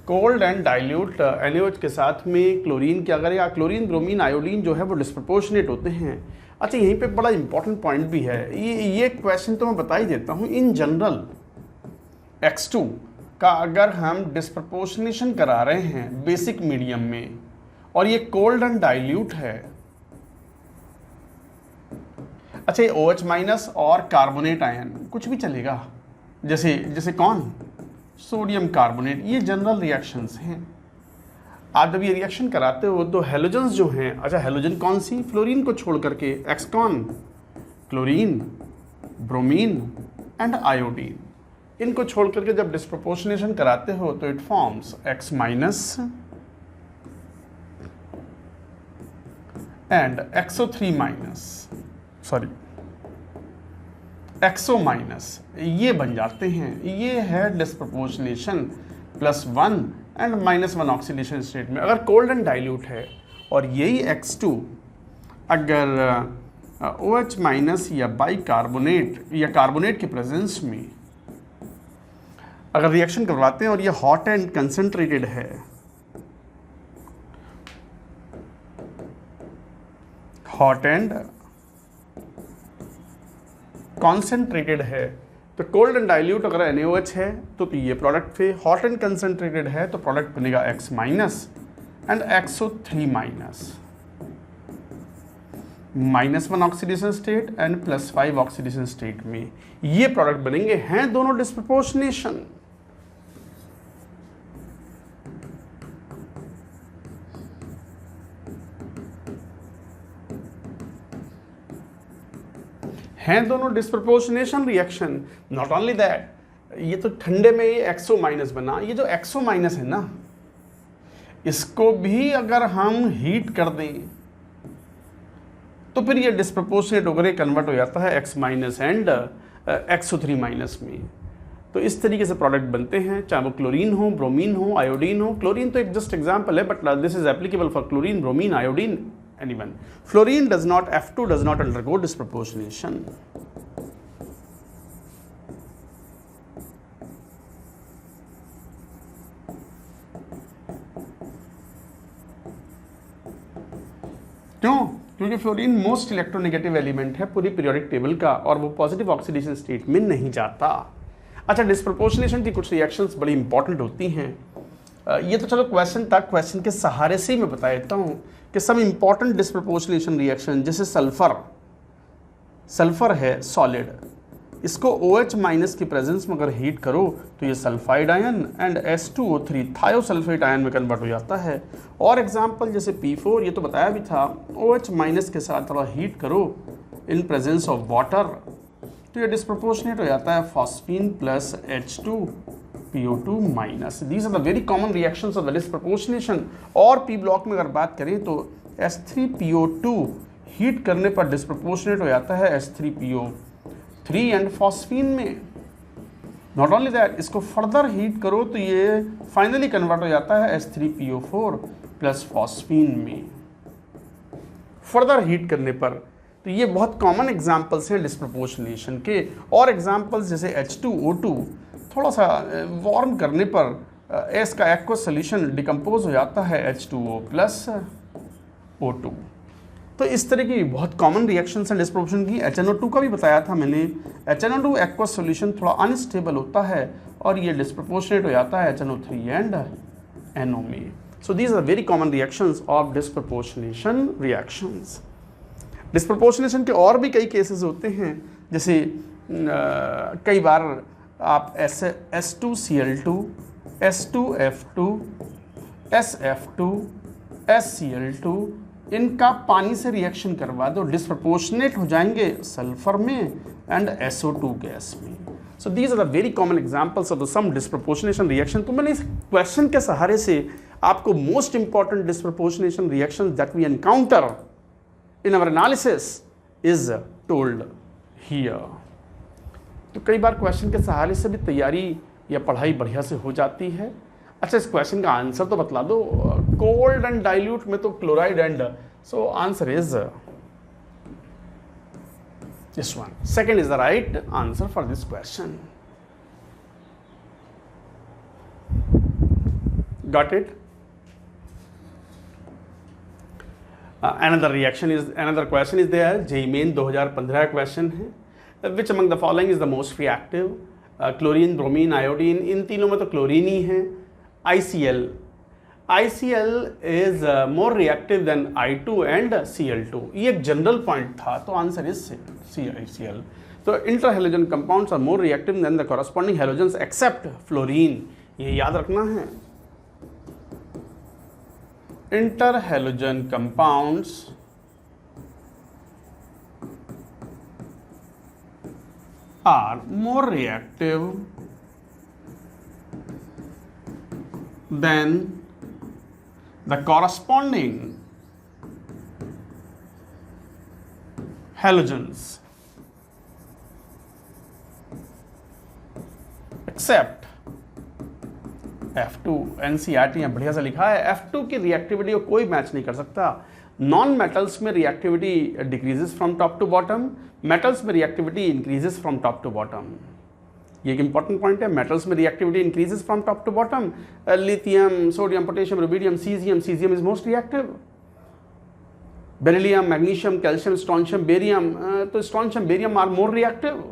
कोल्ड एंड डाइल्यूट NaOH के साथ में क्लोरीन क्या करेगा, क्लोरीन, ब्रोमीन, आयोडीन जो है वो डिस्प्रपोर्शनेट होते हैं। अच्छा, यहीं पे बड़ा इंपॉर्टेंट पॉइंट भी है, ये क्वेश्चन तो मैं बता ही देता हूँ। इन जनरल X2 का अगर हम डिस्प्रपोर्शनेशन करा रहे हैं बेसिक मीडियम में, और ये कोल्ड एंड डाइल्यूट है, अच्छा ये OH- और कार्बोनेट आयन कुछ भी चलेगा, जैसे कौन, सोडियम कार्बोनेट, ये जनरल रिएक्शंस हैं। आप जब ये रिएक्शन कराते हो तो हैलोजन्स जो हैं, अच्छा हैलोजन कौन सी, फ्लोरीन को छोड़ करके, एक्स कौन, क्लोरीन, ब्रोमीन एंड आयोडीन, इनको छोड़ करके जब डिस्प्रपोर्शनेशन कराते हो तो it forms X- and XO-, ये बन जाते हैं। ये है डिस्प्रपोर्शनेशन +1 एंड -1 ऑक्सीडेशन स्टेट में, अगर कोल्ड एंड डाइल्यूट है। और यही X2 अगर OH- या बाइकार्बोनेट या कार्बोनेट के प्रेजेंस में अगर रिएक्शन करवाते हैं और ये हॉट एंड कंसंट्रेटेड है, हॉट एंड कॉन्सेंट्रेटेड है, तो कोल्ड एंड डाइल्यूट अगर NaOH है तो ये प्रोडक्ट पे, हॉट एंड कंसंट्रेटेड है तो प्रोडक्ट बनेगा X- and XO3-, -1 oxidation state and +5 oxidation state में ये प्रोडक्ट बनेंगे। हैं दोनों डिस्प्रपोर्शनेशन। हैं दोनों disproportionation reaction. Not only that, ये तो ठंडे में ये XO- बना, ये जो XO- है ना, इसको भी अगर हम हीट कर दें तो फिर ये डिस्प्रपोर्शनेट होकर कन्वर्ट हो जाता है X- एंड XO3- में। तो इस तरीके से प्रोडक्ट बनते हैं, चाहे वो क्लोरीन हो, ब्रोमीन हो, आयोडीन हो। क्लोरीन तो एक जस्ट एग्जाम्पल है, but this is applicable for chlorine, bromine, iodine, anyone. Fluorine does not, F2 does not undergo disproportionation. क्यों? क्योंकि फ्लोरीन मोस्ट इलेक्ट्रोनेगेटिव एलिमेंट है पूरी पीरियोडिक टेबल का, और वो पॉजिटिव ऑक्सीडेशन स्टेट में नहीं जाता। अच्छा, डिस्प्रपोर्शनेशन की कुछ रिएक्शंस बड़ी इंपॉर्टेंट होती हैं। ये तो चलो क्वेश्चन तक, क्वेश्चन के सहारे से ही मैं बता देता हूँ कि सब इंपॉर्टेंट डिस्प्रपोर्शनेशन रिएक्शन, जैसे सल्फर है सॉलिड, इसको OH माइनस की प्रेजेंस में अगर हीट करो तो ये sulphide ion and H2O3 thiosulphate ion में कन्वर्ट हो जाता है। और एग्जांपल जैसे P4, ये तो बताया भी था, OH माइनस के साथ थोड़ा हीट करो इन प्रेजेंस ऑफ वाटर तो ये डिस्प्रपोर्शनेट हो जाता है phosphine plus H2PO2 minus. These are the very common reactions of the disproportionation. और P ब्लॉक में अगर बात करें तो H3PO2 हीट करने पर डिस्प्रपोर्शनेट हो जाता है H3PO3 एंड फॉस्फीन में। नॉट ओनली दैट, इसको फर्दर हीट करो तो ये फाइनली कन्वर्ट हो जाता है H3PO4 प्लस फॉस्फीन में, फर्दर हीट करने पर। तो ये बहुत कॉमन एग्जाम्पल्स हैं डिस्प्रपोर्शनेशन के। और एग्जाम्पल्स जैसे H2O2 थोड़ा सा वार्म करने पर इसका एक्वस सोल्यूशन डिकम्पोज हो जाता है H2O प्लस O2। तो इस तरह की बहुत कॉमन रिएक्शंस हैं डिस्प्रपोर्शन की। HNO2 का भी बताया था मैंने। HNO2 एक्वस सोल्यूशन थोड़ा अनस्टेबल होता है और ये डिस्प्रपोर्शनेट हो जाता है HNO3 एंड NO में। So these are very common reactions of disproportionation reactions. Disproportionation के और भी कई केसेस होते हैं, जैसे कई बार आप S2Cl2, S2F2, SF2, SCl2 इनका पानी से रिएक्शन करवा दो, डिस्प्रपोर्शनेट हो जाएंगे सल्फर में एंड SO2 गैस में। So these are the very common examples of the some disproportionation reaction. तो मैंने इस क्वेश्चन के सहारे से आपको most important disproportionation reaction that we encounter in our analysis is told here. तो कई बार क्वेश्चन के सहारे से भी तैयारी या पढ़ाई बढ़िया से हो जाती है। अच्छा, इस क्वेश्चन का आंसर तो बतला दो। कोल्ड एंड डाइल्यूट में तो chloride and, so answer is this one. Second is the right answer for this question. Got it? Another question is there. JEE Main 2015 question है। Which among the following is the most reactive? Chlorine, bromine, iodine, इन तीनों में तो chlorine ही है। ICL is more reactive than I2 and Cl2। ये एक general point था, तो आंसर इज CICL। तो interhalogen compounds are more reactive than the corresponding halogens except fluorine. ये याद रखना है। Interhalogen compounds are more reactive than the corresponding halogens except F2। NCERT यहाँ बढ़िया से लिखा है। F2 की रिएक्टिविटी को कोई मैच नहीं कर सकता। नॉन मेटल्स में reactivity decreases from top to bottom, metals में reactivity increases from top to bottom. ये एक इंपॉर्टेंट पॉइंट है। मेटल्स में reactivity increases from top to bottom. Lithium, sodium, potassium, rubidium, caesium is most reactive. Beryllium, magnesium, calcium, strontium, barium, तो strontium, barium are more reactive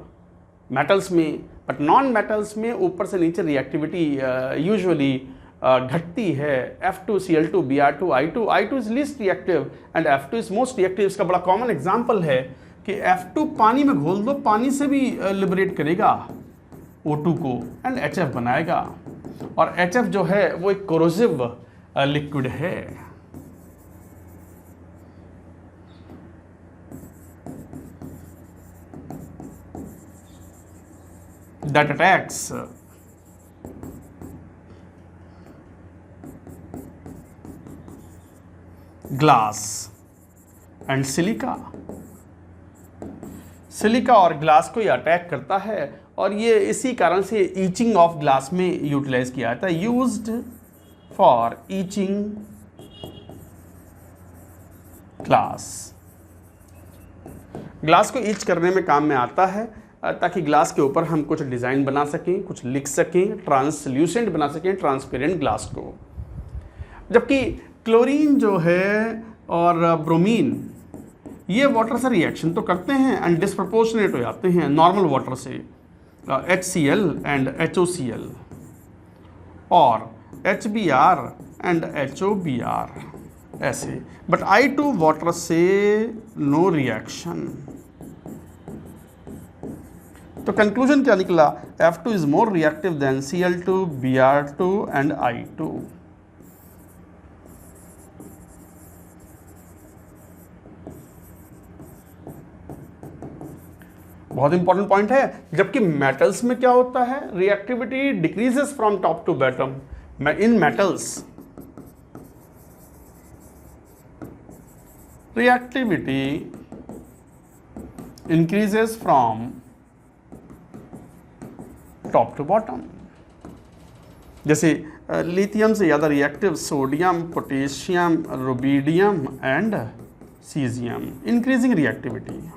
metals में। But non metals में ऊपर से नीचे reactivity usually घटती है। F2Cl2 Br2 I2 is least reactive and F2 is most reactive. इसका बड़ा कॉमन एग्जांपल है कि F2 पानी में घोल दो, पानी से भी लिबरेट करेगा O2 को एंड HF बनाएगा। और HF जो है वो एक कोरोसिव लिक्विड है। that attacks glass and silica। Silica और ग्लास को ये अटैक करता है और ये इसी कारण से ईचिंग ऑफ ग्लास में यूटिलाइज किया जाता है, यूज्ड फॉर ईचिंग ग्लास को ईच करने में काम में आता है ताकि ग्लास के ऊपर हम कुछ डिज़ाइन बना सकें, कुछ लिख सकें, ट्रांसल्यूसेंट बना सकें ट्रांसपेरेंट ग्लास को। जबकि क्लोरीन जो है और ब्रोमीन ये वाटर से रिएक्शन तो करते हैं एंड डिस्प्रपोर्शनेट हो जाते हैं नॉर्मल वाटर से, HCl एंड HOCl और HBr एंड HOBr ऐसे, बट I2 वाटर से नो रिएक्शन। तो कंक्लूजन क्या निकला? F2 is more reactive then Cl2, Br2 and I2। बहुत इंपॉर्टेंट पॉइंट है। जबकि मेटल्स में क्या होता है, reactivity decreases from top to bottom. In metals reactivity increases from top to bottom. जैसे लिथियम से ज़्यादा reactive sodium, potassium, rubidium and caesium, increasing reactivity.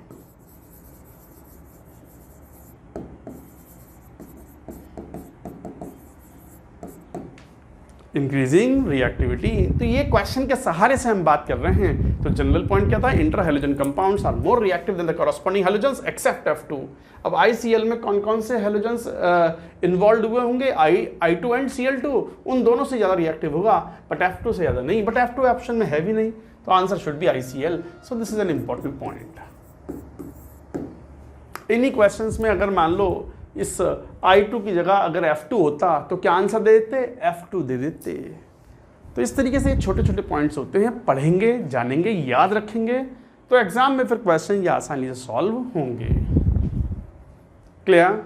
Increasing reactivity. तो ये क्वेश्चन के सहारे से हम बात कर रहे हैं। तो जनरल पॉइंट क्या था? Interhalogen compounds are more reactive than the corresponding halogens except F2। अब ICl में कौन कौन से हैलोजन्स इन्वॉल्व हुए होंगे? I2 एंड Cl2, उन दोनों से ज़्यादा रिएक्टिव होगा, बट F2 से ज़्यादा नहीं। बट F2 ऑप्शन में है भी नहीं, तो answer should be ICl। So this is an important point. इन्हीं क्वेश्चंस में अगर मान लो इस I2 की जगह अगर F2 होता तो क्या आंसर दे देते? F2 दे देते। तो इस तरीके से छोटे छोटे पॉइंट्स होते हैं, पढ़ेंगे, जानेंगे, याद रखेंगे तो एग्जाम में फिर क्वेश्चन ये आसानी से सॉल्व होंगे। क्लियर?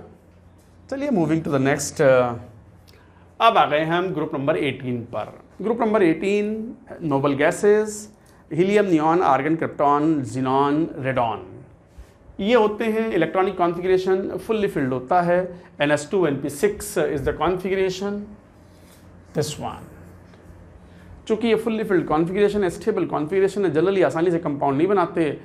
चलिए मूविंग टू द नेक्स्ट। अब आ गए हम ग्रुप नंबर 18 पर। Group number 18 noble gases, helium, neon, argon, krypton, xenon, radon. ये होते हैं इलेक्ट्रॉनिक कॉन्फ़िगरेशन, फुल्ली फिल्ड होता है। NS2 NP6 is the configuration, this one. चूँकि ये फुल्ली फिल्ड कॉन्फ़िगरेशन है, स्टेबल कॉन्फ़िगरेशन है, जनरली आसानी से कंपाउंड नहीं बनाते।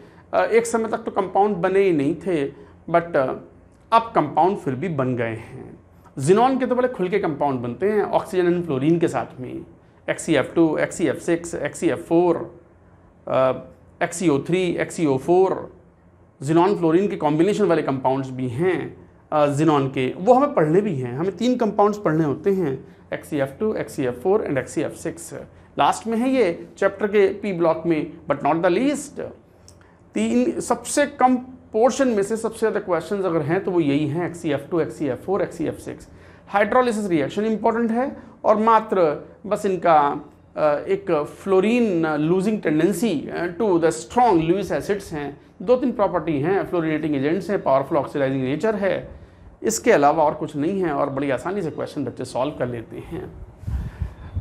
एक समय तक तो कंपाउंड बने ही नहीं थे, बट अब कंपाउंड फिर भी बन गए हैं। जिनॉन के तो बड़े खुल के कंपाउंड बनते हैं ऑक्सीजन एंड फ्लोरीन के साथ में, XeF2, XeF6, XeF4, XeO3, XeO4। Xenon fluorine के कॉम्बिनेशन वाले कंपाउंड्स भी हैं जिनॉन के, वो हमें पढ़ने भी हैं। हमें 3 कंपाउंड्स पढ़ने होते हैं, XeF2, XeF4 and XeF6। Last में है ये चैप्टर के P ब्लॉक में, बट नॉट द लीस्ट। 3 सबसे कम पोर्शन में से सबसे ज़्यादा क्वेश्चंस अगर हैं तो वो यही हैं, XeF2, XeF4, XeF6। Hydrolysis reaction important है और मात्र बस इनका एक fluorine losing tendency to the strong Lewis acids हैं। 2-3 प्रॉपर्टी हैं, फ्लोरिनेटिंग एजेंट्स हैं, पावरफुल ऑक्सीडाइजिंग नेचर है, इसके अलावा और कुछ नहीं है और बड़ी आसानी से क्वेश्चन बच्चे सॉल्व कर लेते हैं।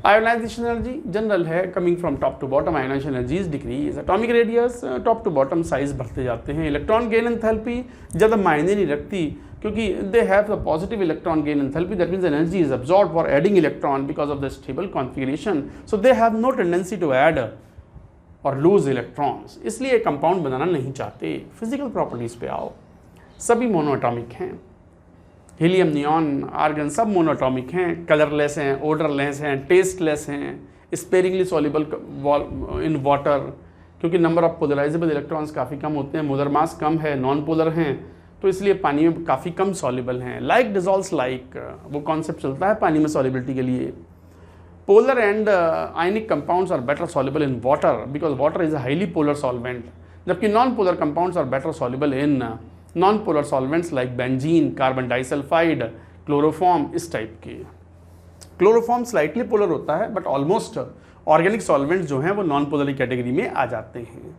आयोनाइजेशन एनर्जी जनरल है, coming from top to bottom, ionisation energies decrease. Atomic radius top to bottom size बढ़ते जाते हैं। इलेक्ट्रॉन गेन एंथैल्पी ज़्यादा मायने नहीं रखती क्योंकि they have the positive electron gain enthalpy, that means energy is absorbed for adding electron because of the stable configuration, so they have no tendency to add और lose electrons, इसलिए compound बनाना नहीं चाहते। फिजिकल प्रॉपर्टीज़ पे आओ, सभी monoatomic हैं। Helium, neon, argon सब मोनोएटॉमिक हैं, कलरलेस हैं, ओडरलेस हैं, टेस्टलेस हैं, स्पेरिंगली सॉल्युबल इन वाटर क्योंकि नंबर ऑफ पोलराइजेबल इलेक्ट्रॉन्स काफ़ी कम होते हैं, मोलर मास कम है, नॉन पोलर हैं, तो इसलिए पानी में काफ़ी कम सॉल्युबल हैं। लाइक डिजॉल्व्स लाइक, वो कॉन्सेप्ट चलता है पानी में सॉल्युबिलिटी के लिए। Polar and ionic compounds are better soluble in water because water is a highly polar solvent, जबकि non polar compounds are better soluble in non polar solvents like benzene, carbon disulphide, chloroform, इस type के। Chloroform slightly polar होता है but almost organic solvents जो हैं वो non polar category में आ जाते हैं।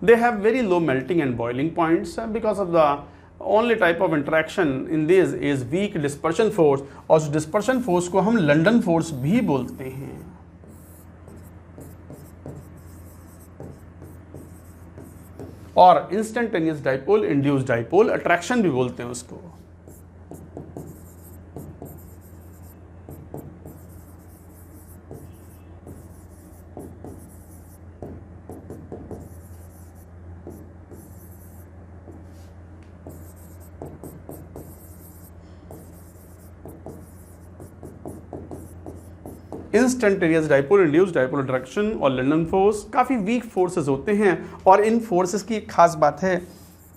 They have very low melting and boiling points because of the only type of interaction in this is weak dispersion force, और उस डिस्पर्शन फोर्स को हम लंडन फोर्स भी बोलते हैं। और instantaneous dipole, induced dipole attraction भी बोलते हैं उसको। Instantaneous dipole, induced dipole attraction और लंडन फोर्स काफ़ी वीक फोर्सेस होते हैं, और इन फोर्सेस की एक खास बात है,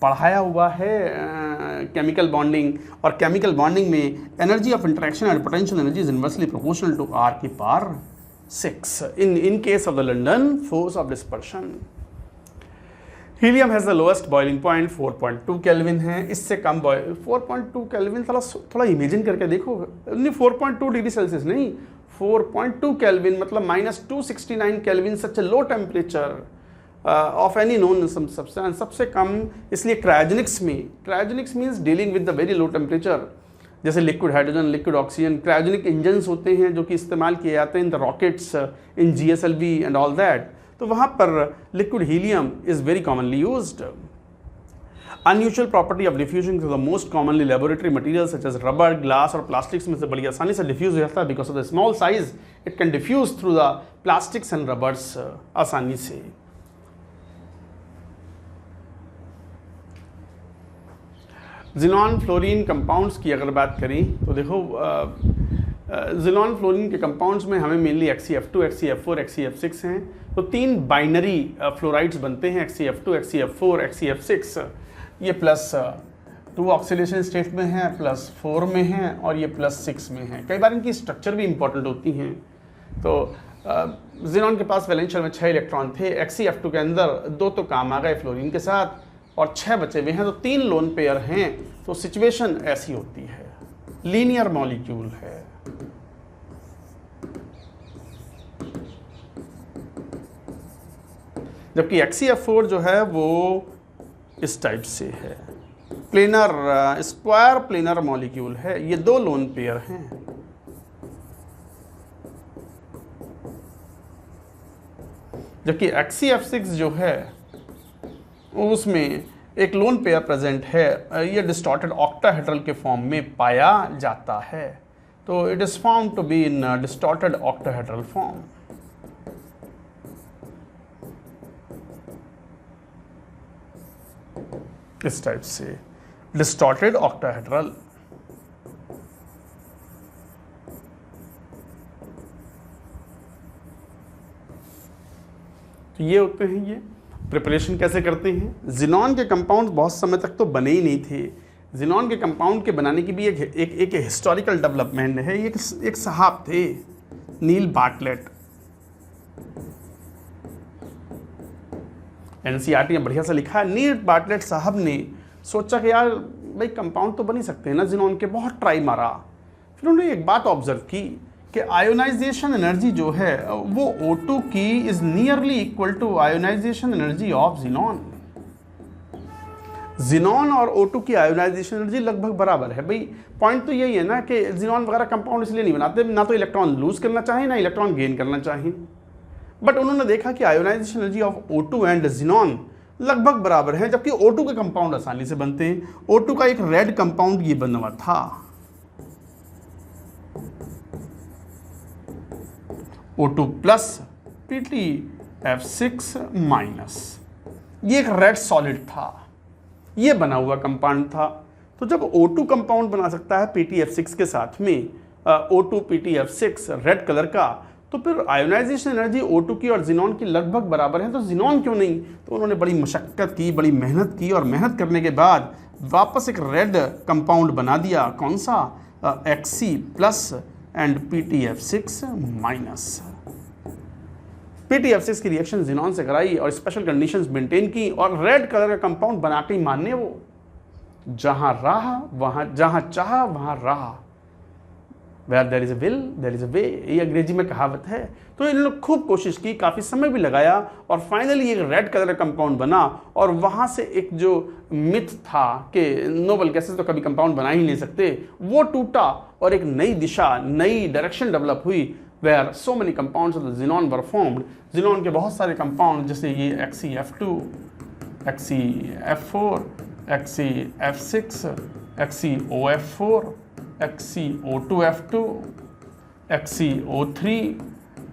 पढ़ाया हुआ है केमिकल बॉन्डिंग, और केमिकल बॉन्डिंग में energy of interaction and potential energy is inversely proportional to R की power 6 in case of the London force of dispersion. Helium has the lowest boiling point 4.2 kelvin है, इससे कम 4.2 kelvin, थोड़ा imagine करके देखो, नहीं 4.2 degree Celsius नहीं, 4.2 kelvin मतलब -269 kelvin, such a low temperature of any known substance, सबसे कम। इसलिए cryogenics means dealing with the very low temperature, जैसे liquid hydrogen, liquid oxygen, cryogenic engines होते हैं जो कि इस्तेमाल किए जाते हैं in the rockets, in GSLV and all that, तो वहाँ पर liquid helium is very commonly used. Unusual property of diffusion to the most commonly laboratory material such as rubber, glass और प्लास्टिक्स में से बड़ी आसानी से डिफ्यूज हो जाता है, because of the small size it can diffuse through the plastics and rubbers आसानी से। जिनॉन फ्लोरीन कंपाउंड्स की अगर बात करें तो देखो, जिनॉन फ्लोरीन के कंपाउंड्स में हमें मेनली XeF2, XeF4, XeF6 हैं, तो 3 बाइनरी फ्लोराइड्स बनते हैं, XeF2, XeF4, XeF6। ये +2 ऑक्सीडेशन स्टेट में है, +4 में है, और ये +6 में है। कई बार इनकी स्ट्रक्चर भी इंपॉर्टेंट होती हैं। तो जिनॉन के पास वैलेंस शेल में 6 इलेक्ट्रॉन थे, XeF2 के अंदर 2 तो काम आ गए फ्लोरीन के साथ, और 6 बचे हुए हैं, तो 3 लोन पेयर हैं। तो सिचुएशन ऐसी होती है, लीनियर मॉलिक्यूल है। जबकि XeF4 जो है वो इस टाइप से है, प्लेनर, स्क्वायर प्लेनर मॉलिक्यूल है, ये 2 लोन पेयर हैं। जबकि XeF6 जो है उसमें एक लोन पेयर प्रेजेंट है, ये डिस्टॉर्टेड ऑक्टाहेड्रल के फॉर्म में पाया जाता है, तो it is found to be in distorted octahedral form. इस टाइप से डिस्टॉर्टेड ऑक्टाहेड्रल। तो ये होते हैं, ये प्रिपरेशन कैसे करते हैं। जिनॉन के कंपाउंड बहुत समय तक तो बने ही नहीं थे। जिनॉन के कंपाउंड के बनाने की भी एक हिस्टोरिकल डेवलपमेंट है। एक साहब थे, नील बार्टलेट, NCERT में बढ़िया सा लिखा है। नील बार्टलेट साहब ने सोचा कि यार भाई कंपाउंड तो बन ही सकते हैं ना जिनॉन के, बहुत ट्राई मारा। फिर उन्होंने एक बात ऑब्जर्व की कि आयोनाइजेशन एनर्जी जो है वो O2 की is nearly equal to ionisation energy of xenon. Xenon और O2 की आयोनाइजेशन एनर्जी लगभग बराबर है। भाई पॉइंट तो यही है ना कि जिनॉन वगैरह कंपाउंड इसलिए नहीं बनाते, ना तो इलेक्ट्रॉन लूज करना चाहिए ना इलेक्ट्रॉन गेन करना चाहिए। बट उन्होंने देखा कि ionisation energy of O2 and xenon लगभग बराबर है, जबकि O2 के कंपाउंड आसानी से बनते हैं। O2 का एक रेड कंपाउंड ये बना हुआ था, O2 प्लस PtF6 माइनस, ये एक रेड सॉलिड था, ये बना हुआ कंपाउंड था। तो जब O2 कंपाउंड बना सकता है PtF6 के साथ में, O2 PtF6 रेड कलर का, तो फिर आयोनाइजेशन एनर्जी O2 की और जिनॉन की लगभग बराबर है, तो जिनॉन क्यों नहीं। तो उन्होंने बड़ी मशक्क़त की, बड़ी मेहनत की, और मेहनत करने के बाद वापस एक रेड कंपाउंड बना दिया। कौन सा? Xe plus and PtF6 minus. PtF6 की रिएक्शन जिनॉन से कराई और स्पेशल कंडीशंस मेंटेन की, और रेड कलर का कंपाउंड बना के ही मानने वो जहां रहा वहां, जहां चाहा वहां रहा। Where there is a will, there is a way, ये अंग्रेजी में कहावत है। तो इन लोग खूब कोशिश की, काफ़ी समय भी लगाया, और फाइनली एक रेड कलर का कंपाउंड बना। और वहाँ से एक जो मिथ था कि नोबल गैसेस तो कभी कंपाउंड बना ही नहीं सकते, वो टूटा और एक नई दिशा, नई डायरेक्शन डेवलप हुई, where so many compounds of the xenon were formed। xenon के बहुत सारे कंपाउंड, जैसे ये XeF2, XeF4, XeF6, XeOF4, XeO2F2, XeO3,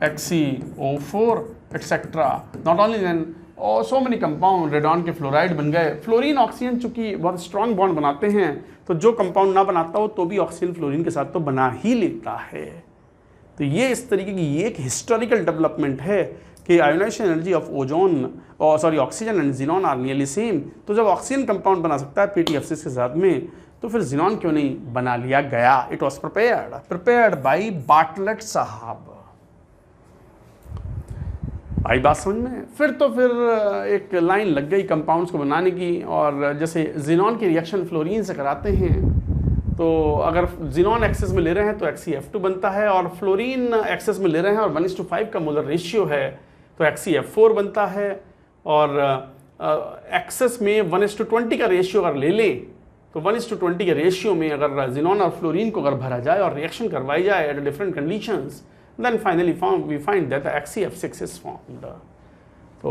XeO4, etcetera. Not only then और सो मेनी कंपाउंड, रेडॉन के फ्लोराइड बन गए। फ्लोरीन ऑक्सीजन चूंकि बहुत स्ट्रॉन्ग बॉन्ड बनाते हैं, तो जो कंपाउंड ना बनाता हो तो भी ऑक्सीजन फ्लोरीन के साथ तो बना ही लेता है। तो ये इस तरीके की ये एक हिस्टोरिकल डेवलपमेंट है कि आयोनाइजेशन एनर्जी ऑफ ओजोन और sorry oxygen and xenon are nearly same. तो जब ऑक्सीजन कंपाउंड बना सकता है PTF6 के साथ में, तो फिर जिनॉन क्यों नहीं बना लिया गया? It was prepared by Bartlett साहब। आई बात समझ में? फिर एक लाइन लग गई कंपाउंड्स को बनाने की, और जैसे जिनॉन की रिएक्शन फ्लोरीन से कराते हैं, तो अगर जिनॉन एक्सेस में ले रहे हैं तो XeF2 बनता है, और फ्लोरीन एक्सेस में ले रहे हैं और 1:5 का मोलर रेशियो है तो XeF4 बनता है। और एक्सेस में 1:20 का रेशियो अगर ले लें तो 1:20 के रेशियो में अगर जिनॉन और फ्लोरीन को अगर भरा जाए और रिएक्शन करवाई जाए at different conditions, then finally we find that the XeF6 is formed. तो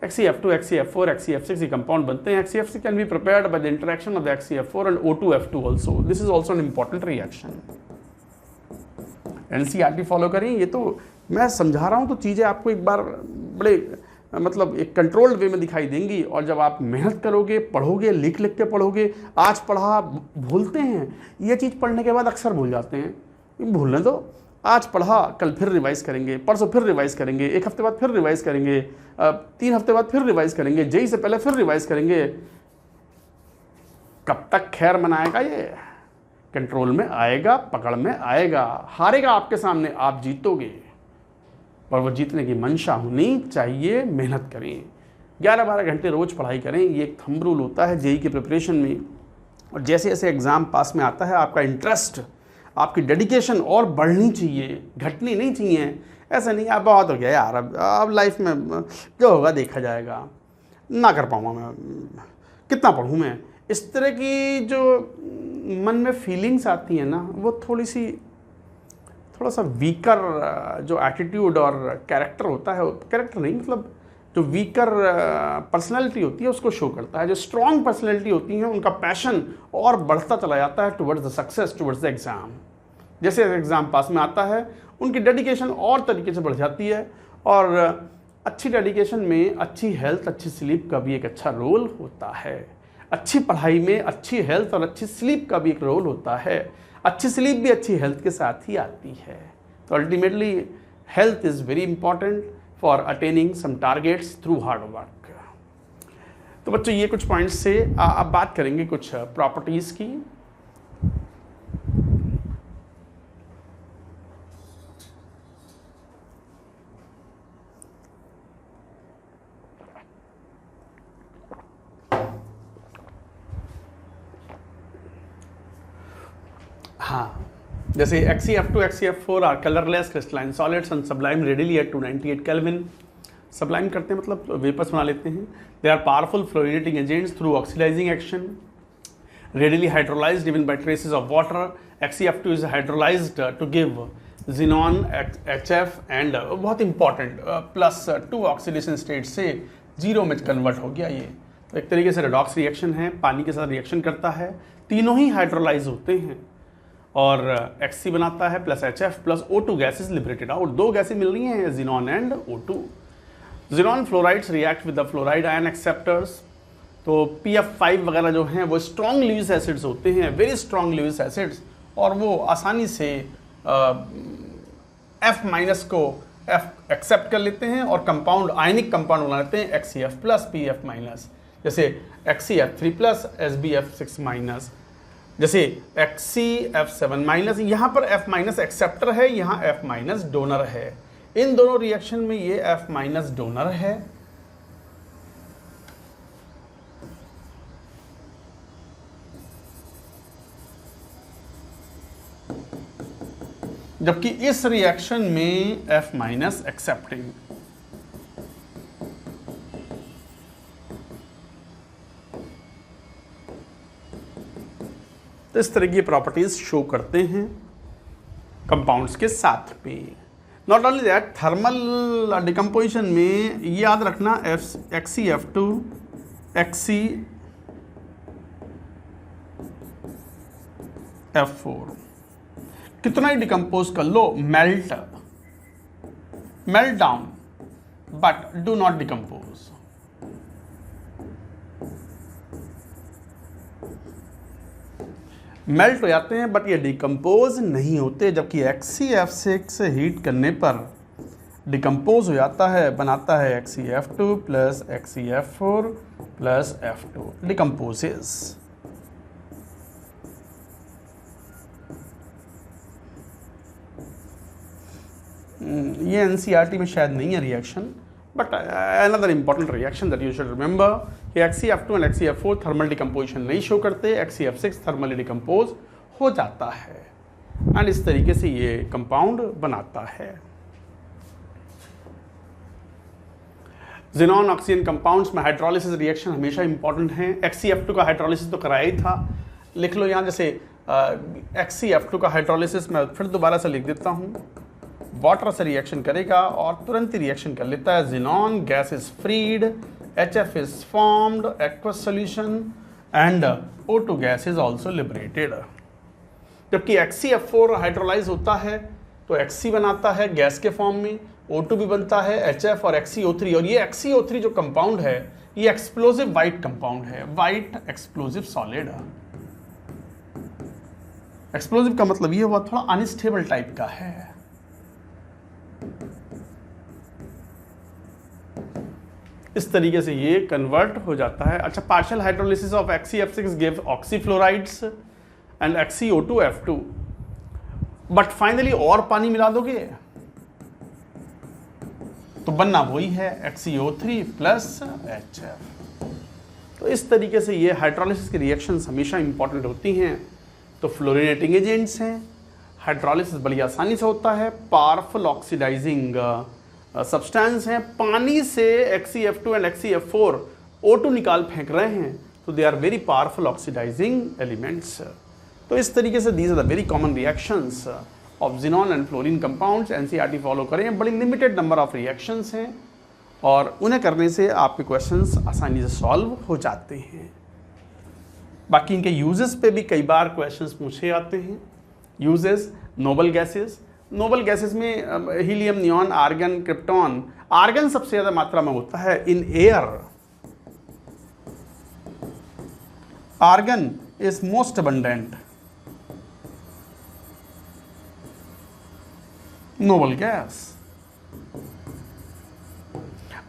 XeF2, XeF4, XeF6 ये कंपाउंड बनते हैं। XeF6 can be prepared by the interaction of the XeF4 and O2F2 also. This is also an important reaction. NCERT follow करें। ये तो मैं समझा रहा हूँ तो चीज़ें आपको एक बार बड़े मतलब एक कंट्रोल्ड वे में दिखाई देंगी, और जब आप मेहनत करोगे, पढ़ोगे, लिख के पढ़ोगे। आज पढ़ा भूलते हैं, ये चीज़ पढ़ने के बाद अक्सर भूल जाते हैं। भूलने दो, आज पढ़ा कल फिर रिवाइज करेंगे, परसों फिर रिवाइज करेंगे, 1 हफ्ते बाद फिर रिवाइज करेंगे, 3 हफ्ते बाद फिर रिवाइज करेंगे, जेई से पहले फिर रिवाइज करेंगे। कब तक खैर मनाएगा? ये कंट्रोल में आएगा, पकड़ में आएगा। हारेगा आपके सामने, आप जीतोगे, पर वो जीतने की मंशा होनी चाहिए। मेहनत करें, 11-12 घंटे रोज पढ़ाई करें। ये एक थंब रूल होता है जेई की प्रिपरेशन में। और जैसे जैसे एग्ज़ाम पास में आता है, आपका इंटरेस्ट, आपकी डेडिकेशन और बढ़नी चाहिए, घटनी नहीं चाहिए। ऐसा नहीं आप बहुत हो गया यार, अब लाइफ में जो होगा देखा जाएगा, ना कर पाऊँगा मैं, कितना पढ़ूँ मैं। इस तरह की जो मन में फीलिंग्स आती हैं ना, वो थोड़ा सा वीकर जो एटीट्यूड और कैरेक्टर होता है, कैरेक्टर नहीं मतलब जो वीकर पर्सनैलिटी होती है उसको शो करता है। जो स्ट्रॉन्ग पर्सनैलिटी होती हैं उनका पैशन और बढ़ता चला जाता है towards the success, towards the exam. जैसे एग्ज़ाम पास में आता है उनकी डेडिकेशन और तरीके से बढ़ जाती है। और अच्छी डेडिकेशन में अच्छी हेल्थ, अच्छी स्लीप का भी एक अच्छा रोल होता है। अच्छी पढ़ाई में अच्छी हेल्थ और अच्छी स्लीप का भी एक रोल होता है। अच्छी स्लीप भी अच्छी हेल्थ के साथ ही आती है। तो ultimately health is very important for attaining some targets through hard work. तो बच्चों ये कुछ पॉइंट्स से अब बात करेंगे कुछ प्रॉपर्टीज़ की। हाँ, जैसे XeF2, XeF4 are colourless crystalline solids and sublime readily at 298 kelvin. Sublime करते हैं मतलब वेपर्स बना लेते हैं। They are powerful fluorinating agents through oxidising action, readily hydrolysed even by traces of water. XeF2 is hydrolysed to give xenon HF and बहुत important +2 oxidation state से 0 में convert हो गया। ये तो एक तरीके से रेडॉक्स रिएक्शन है, पानी के साथ रिएक्शन करता है, तीनों ही हाइड्रोलाइज होते हैं और Xc बनाता है +HF +O2 gases liberated out. 2 गैसें मिल रही हैं, xenon and O2। Xenon fluorides react with the fluoride ion acceptors. तो PF5 वगैरह जो हैं वो स्ट्रॉन्ग ल्यूइस एसिड्स होते हैं, वेरी स्ट्रॉन्ग ल्यूइस एसिड्स, और वो आसानी से F- को F एक्सेप्ट कर लेते हैं और कंपाउंड आयनिक कंपाउंड बना लेते हैं XeF PF-, जैसे XeF3 SbF6-, जैसे XeF7-। यहाँ पर F- एक्सेप्टर है, यहाँ F- डोनर है। इन दोनों रिएक्शन में ये F- डोनर है, जबकि इस रिएक्शन में F- एक्सेप्टिंग। तो इस तरह की प्रॉपर्टीज शो करते हैं कंपाउंड्स के साथ में। Not only that, thermal decomposition में ये याद रखना XeF2 XeF4 कितना ही डिकम्पोज कर लो, melt down, but do not decompose. Melt हो जाते हैं बट ये डिकम्पोज नहीं होते, जबकि XeF6 हीट करने पर डिकम्पोज हो जाता है, बनाता है XeF2 plus XeF4 plus F2, decomposes. ये NCERT में शायद नहीं है reaction, but another important reaction that you should remember कि XeF2 and XeF4 thermal decomposition नहीं शो करते, XeF6 थर्मली डिकम्पोज हो जाता है एंड इस तरीके से ये कंपाउंड बनाता है। ज़ीनॉन ऑक्सीजन कंपाउंड्स में हाइड्रोलिसिस रिएक्शन हमेशा इंपॉर्टेंट हैं। XeF2 का हाइड्रोलिसिस तो कराया ही था, लिख लो यहाँ, जैसे XeF2 का हाइड्रोलिसिस मैं फिर दोबारा से लिख देता हूँ। वाटर से रिएक्शन करेगा और तुरंत ही रिएक्शन कर लेता है। Xenon gas is freed, HF is formed, aqueous solution and O2 gas is also liberated. जबकि XeF4 हाइड्रोलाइज होता है तो Xe बनाता है गैस के फॉर्म में, O2 भी बनता है, HF और XeO3, और ये XeO3 जो कंपाउंड है ये एक्सप्लोसिव वाइट कंपाउंड है, वाइट एक्सप्लोसिव सॉलिड। एक्सप्लोसिव का मतलब ये हुआ थोड़ा अनस्टेबल टाइप का है। इस तरीके से ये कन्वर्ट हो जाता है। अच्छा, partial hydrolysis of XeF6 give oxyfluorides and XeO2F2, but finally और पानी मिला दोगे तो बनना वही है XeO3 प्लस HF। तो इस तरीके से ये हाइड्रोलिसिस की रिएक्शंस हमेशा इंपॉर्टेंट होती हैं। तो फ्लोरीनेटिंग एजेंट्स हैं, हाइड्रोलिसिस बड़ी आसानी से होता है, पावरफुल ऑक्सीडाइजिंग सब्सटेंस हैं। पानी से XeF2 एंड XeF4 O2 निकाल फेंक रहे हैं तो they are very powerful oxidising elements. तो इस तरीके से these are the very common reactions of xenon and fluorine compounds. NCERT follow करें, बड़ी लिमिटेड नंबर ऑफ रिएक्शंस हैं और उन्हें करने से आपके क्वेश्चंस आसानी से सॉल्व हो जाते हैं। बाकी इनके यूजेस पे भी कई बार क्वेश्चंस पूछे आते हैं। Uses, noble gases, noble gases में helium, neon, argon, krypton. Argon सबसे ज़्यादा मात्रा में होता है in air. Argon is most abundant noble gas.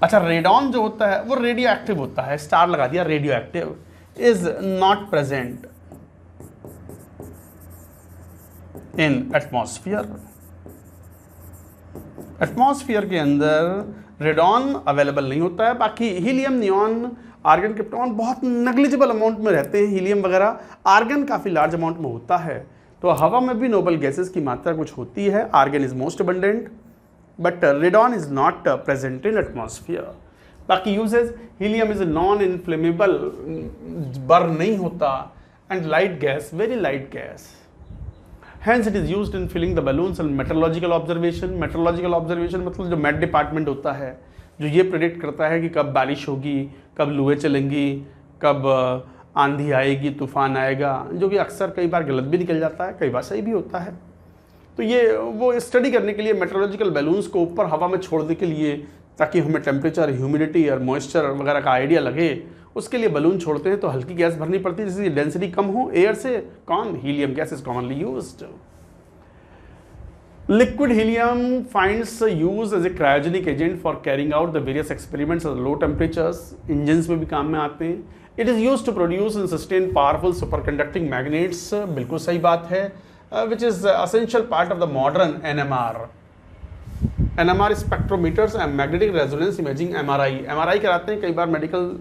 अच्छा, रेडॉन जो होता है वो रेडियो एक्टिव होता है, स्टार लगा दिया, radio active, is not present in atmosphere. Atmosphere के अंदर रेडॉन अवेलेबल नहीं होता है। बाकी हीलियम, नियॉन, आर्गन, क्रिप्टॉन बहुत नेग्लिजिबल अमाउंट में रहते हैं, हीलियम वगैरह। आर्गन काफ़ी लार्ज अमाउंट में होता है। तो हवा में भी नोबल गैसेस की मात्रा कुछ होती है। Argon is most abundant but radon is not present in atmosphere. बाकी uses, helium is non inflammable, burn नहीं होता, and light gas, very light gas. Hence it is used in filling the balloons and meteorological observation। meteorological observation मतलब जो met department होता है, जो ये predict करता है कि कब बारिश होगी, कब लुएं चलेंगी, कब आंधी आएगी, तूफान आएगा, जो कि अक्सर कई बार गलत भी निकल जाता है, कई बार सही भी होता है। तो ये वो स्टडी करने के लिए मेट्रोलॉजिकल बैलून्स को ऊपर हवा में छोड़ने के लिए, ताकि हमें टेम्परेचर, ह्यूमिडिटी और मॉइस्चर वगैरह का आइडिया लगे, उसके लिए बलून छोड़ते हैं। तो हल्की गैस भरनी पड़ती है जिसकी डेंसिटी कम हो एयर से। कौन? Helium gas is commonly used. Liquid helium finds use as a cryogenic agent for carrying out the various experiments at low temperatures. Engines में भी काम में आते हैं। It is used to produce and sustain powerful superconducting magnets. बिल्कुल सही बात है। Which is essential part of the modern NMR। NMR spectrometers and magnetic resonance imaging MRI कराते हैं। कई बार मेडिकल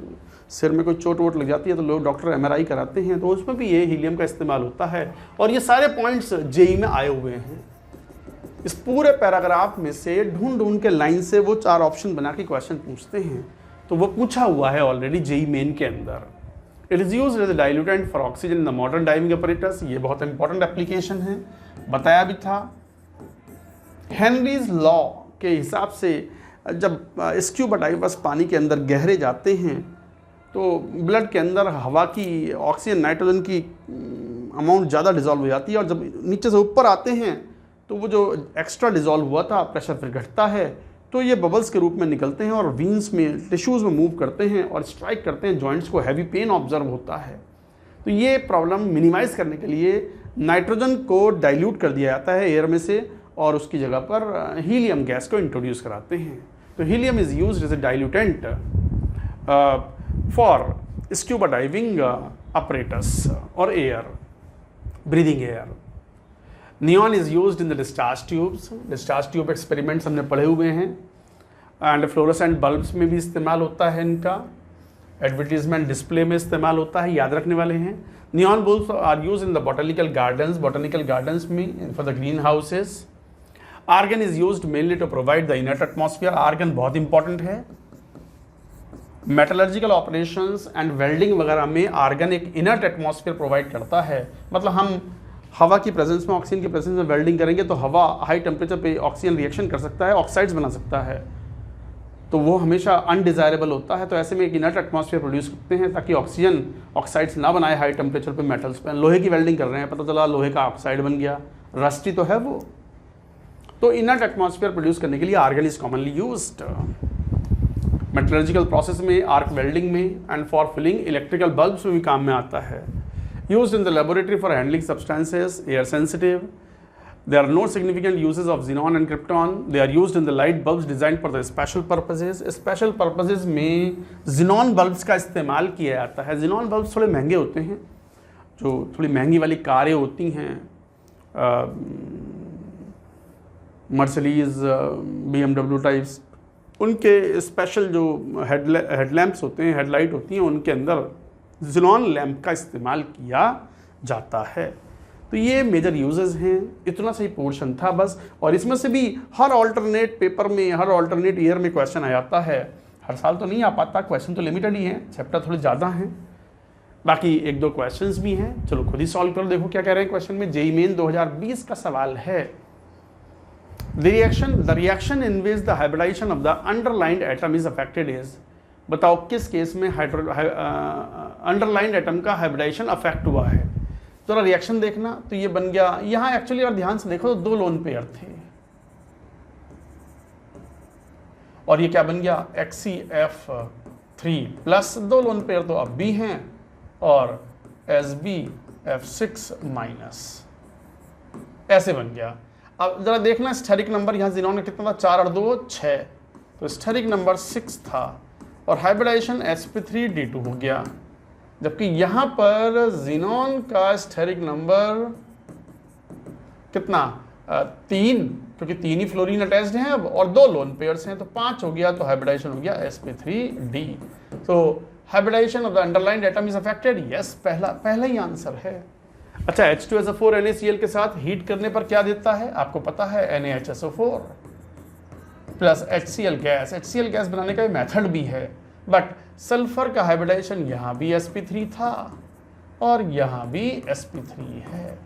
सिर में कोई चोट वोट लग जाती है तो लोग डॉक्टर MRI कराते हैं, तो उसमें भी ये हीलियम का इस्तेमाल होता है। और ये सारे पॉइंट्स जेई में आए हुए हैं। इस पूरे पैराग्राफ में से ढूंढ के लाइन से वो 4 ऑप्शन बना के क्वेश्चन पूछते हैं, तो वो पूछा हुआ है ऑलरेडी जेई मेन के अंदर। It is used as a diluent for oxygen in the modern diving operators. ये बहुत इंपॉर्टेंट एप्लीकेशन है, बताया भी था। हेनरीज लॉ के हिसाब से जब स्क्यूबा डाइवर्स पानी के अंदर गहरे जाते हैं तो ब्लड के अंदर हवा की, ऑक्सीजन, नाइट्रोजन की अमाउंट ज़्यादा डिजॉल्व हो जाती है, और जब नीचे से ऊपर आते हैं तो वो जो एक्स्ट्रा डिजॉल्व हुआ था प्रेशर फिर घटता है, तो ये बबल्स के रूप में निकलते हैं और वीन्स में, टिश्यूज़ में मूव करते हैं और स्ट्राइक करते हैं जॉइंट्स को, हैवी पेन ऑब्जर्व होता है। तो ये प्रॉब्लम मिनिमाइज़ करने के लिए नाइट्रोजन को डाइल्यूट कर दिया जाता है एयर में से और उसकी जगह पर हीलियम गैस को इंट्रोड्यूस कराते हैं। तो helium is used as a diluent for scuba diving apparatus और air, breathing air. Neon is used in the discharge tubes. Discharge tube experiments हमने पढ़े हुए हैं। एंड फ्लोरोसेंट बल्ब्स में भी इस्तेमाल होता है इनका। एडवर्टीजमेंट डिस्प्ले में इस्तेमाल होता है, याद रखने वाले हैं। Neon bulbs are use in the botanical gardens में for the greenhouses. Argon is used mainly to provide the inert atmosphere. Argon बहुत इंपॉर्टेंट है। मेटलर्जिकल ऑपरेशंस एंड वेल्डिंग वगैरह में आर्गन एक इनर्ट एटमॉस्फेयर प्रोवाइड करता है। मतलब हम हवा की प्रेजेंस में, ऑक्सीजन की प्रेजेंस में वेल्डिंग करेंगे तो हवा हाई टेम्परेचर पे ऑक्सीजन रिएक्शन कर सकता है, ऑक्साइड्स बना सकता है, तो वो हमेशा अनडिज़ायरेबल होता है। तो ऐसे में एक इनर्ट एटमॉस्फेयर प्रोड्यूस करते हैं ताकि ऑक्सीजन ऑक्साइड्स ना बनाए हाई टेम्परेचर पे मेटल्स पे। लोहे की वेल्डिंग कर रहे हैं, पता चला लोहे का ऑक्साइड बन गया, रस्टी तो है वो। तो इनर्ट एटमॉस्फेयर प्रोड्यूस करने के लिए argon is commonly used. Metallurgical process में, आर्क वेल्डिंग में and for filling electrical bulbs में भी काम में आता है। Used in the laboratory for handling substances, air sensitive. There are no significant uses of xenon and krypton. They are used in the light bulbs designed for the special purposes. Special purposes में xenon bulbs का इस्तेमाल किया जाता है। xenon bulbs थोड़े महंगे होते हैं, जो थोड़ी महंगी वाली कारें होती हैं, मर्सिडीज, BMW टाइप्स, उनके स्पेशल जो हेडलैम्प्स होते हैं, हेडलाइट होती हैं, उनके अंदर xenon लैम्प का इस्तेमाल किया जाता है। तो ये मेजर यूजेस हैं। इतना सही पोर्शन था बस। और इसमें से भी हर ऑल्टरनेट पेपर में, हर ऑल्टरनेट ईयर में क्वेश्चन आ जाता है। हर साल तो नहीं आ पाता, क्वेश्चन तो लिमिटेड ही हैं, चैप्टर थोड़े ज़्यादा हैं। बाकी एक दो क्वेश्चंस भी हैं, चलो खुद ही सॉल्व करो। देखो क्या कह रहे हैं क्वेश्चन में। जेईई मेन 2020 का सवाल है। The reaction in which the hybridisation of the underlined atom is affected is, बताओ किस केस में अंडरलाइंड एटम का हाइब्रिडाइजेशन अफेक्ट हुआ है। जरा रिएक्शन देखना। तो ये बन गया, यहाँ एक्चुअली अगर ध्यान से देखो तो दो लोन पेयर थे और ये क्या बन गया, HCF3 प्लस। दो लोन पेयर तो अब भी हैं और SbF6 माइनस, ऐसे बन गया। अब जरा देखना स्टेरिक नंबर यहाँ जिनोन का कितना था, 4 और 2 6, तो स्टेरिक नंबर 6 था और हाइब्रिडाइजेशन sp3d2 हो गया। जबकि यहाँ पर जिनोन का स्टेरिक नंबर कितना, 3, क्योंकि 3 ही फ्लोरीन अटैच्ड हैं अब और 2 लोन पेयर्स हैं, तो 5 हो गया। तो हाइब्रिडाइजेशन हो गया sp3d। तो hybridisation of the underlined atom is affected, yes, पहला ही आंसर है। अच्छा, H2SO4 NaCl के साथ हीट करने पर क्या देता है, आपको पता है, NaHSO4 plus HCl gas. HCl gas बनाने का मेथड भी है, बट सल्फर का हाइब्रिडाइजेशन यहाँ भी sp3 था और यहाँ भी sp3 है।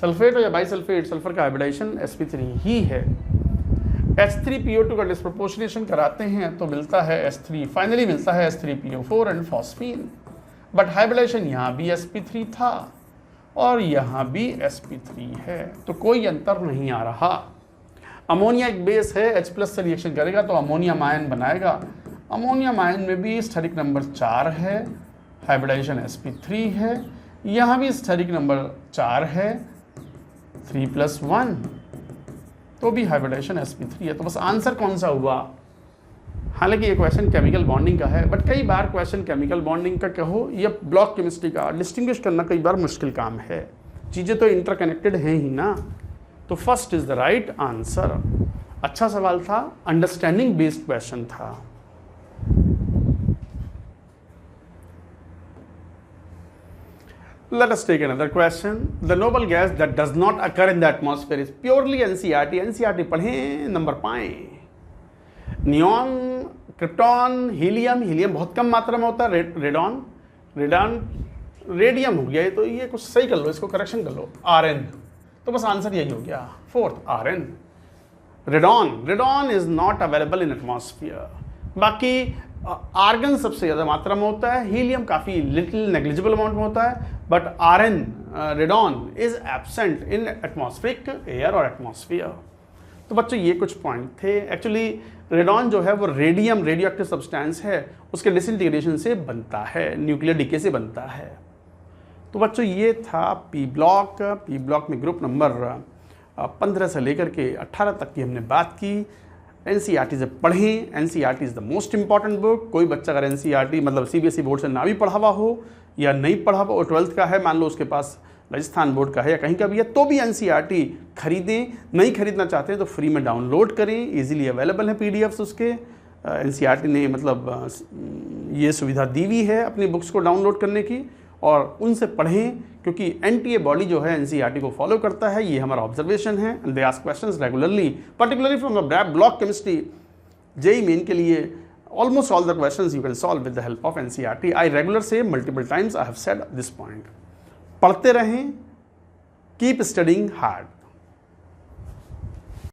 सल्फेट या बाइसल्फेट, सल्फर का हाइब्रिडाइजेशन sp3 ही है। H3PO2 का डिस्प्रोपोर्शनेशन कराते हैं तो मिलता है S3, फाइनली मिलता है S3PO4 and phosphine. But hybridisation यहाँ भी sp3 था और यहाँ भी sp3 है, तो कोई अंतर नहीं आ रहा। अमोनिया एक बेस है, H+ से रिएक्शन करेगा तो अमोनियम आयन बनाएगा। अमोनियम आयन में भी स्टेरिक नंबर 4 है, हाइब्रिडाइजेशन sp3 है। यहाँ भी स्टेरिक नंबर 4 है, 3+1, तो भी हाइब्रिडाइजेशन sp3 है। तो बस आंसर कौन सा हुआ। हालांकि ये क्वेश्चन केमिकल बॉन्डिंग का है, बट कई बार क्वेश्चन केमिकल बॉन्डिंग का कहो या ब्लॉक केमिस्ट्री का, डिस्टिंग्विश करना कई बार मुश्किल काम है। चीज़ें तो इंटरकनेक्टेड हैं ही ना। तो first is the right answer. अच्छा सवाल था, अंडरस्टैंडिंग बेस्ड क्वेश्चन था। Let us take another question. The noble gas that does not occur in the atmosphere is purely NCERT. NCERT पढ़ें, नंबर पाएं। Neon, krypton, helium. हीलियम बहुत कम मात्रा में होता है। रेडॉन, रेडियम हो गया। तो ये कुछ सही कर लो, इसको करेक्शन कर लो, Rn। तो बस आंसर यही हो गया, fourth Rn। Radon is not available in atmosphere. बाकी आर्गन सबसे ज़्यादा मात्रा में होता है, हीलियम काफ़ी लिटिल नेग्लिजिबल अमाउंट में होता है, but Rn, radon is absent in atmospheric air और एटमॉस्फेयर। तो बच्चों ये कुछ पॉइंट थे। एक्चुअली रेडॉन जो है वो रेडियम रेडियोएक्टिव सब्सटेंस है, उसके डिसइंटीग्रेशन से बनता है, न्यूक्लियर डीके से बनता है। तो बच्चों ये था पी ब्लॉक। पी ब्लॉक में ग्रुप नंबर 15 से लेकर के 18 तक की हमने बात की। एनसीईआरटी से पढ़ें, NCERT is the most important book. कोई बच्चा अगर एनसीईआरटी मतलब सीबीएसई बोर्ड से ना भी पढ़ा हुआ हो या नहीं पढ़ा हुआ, 12th का है मान लो, उसके पास राजस्थान बोर्ड का है या कहीं का भी है, तो भी एनसीईआरटी खरीदें। नहीं खरीदना चाहते हैं तो फ्री में डाउनलोड करें, इजीली अवेलेबल है पीडीएफ्स उसके। एनसीईआरटी ने मतलब ये सुविधा दी हुई है अपनी बुक्स को डाउनलोड करने की, और उनसे पढ़ें, क्योंकि एनटीए बॉडी जो है एनसीईआरटी को फॉलो करता है, ये हमारा ऑब्जर्वेशन है। And they ask questions regularly, particularly from the block chemistry. JEE main के लिए almost all the questions you can solve with the help of NCERT. I regular say multiple times I have said this point. पढ़ते रहें, keep studying hard.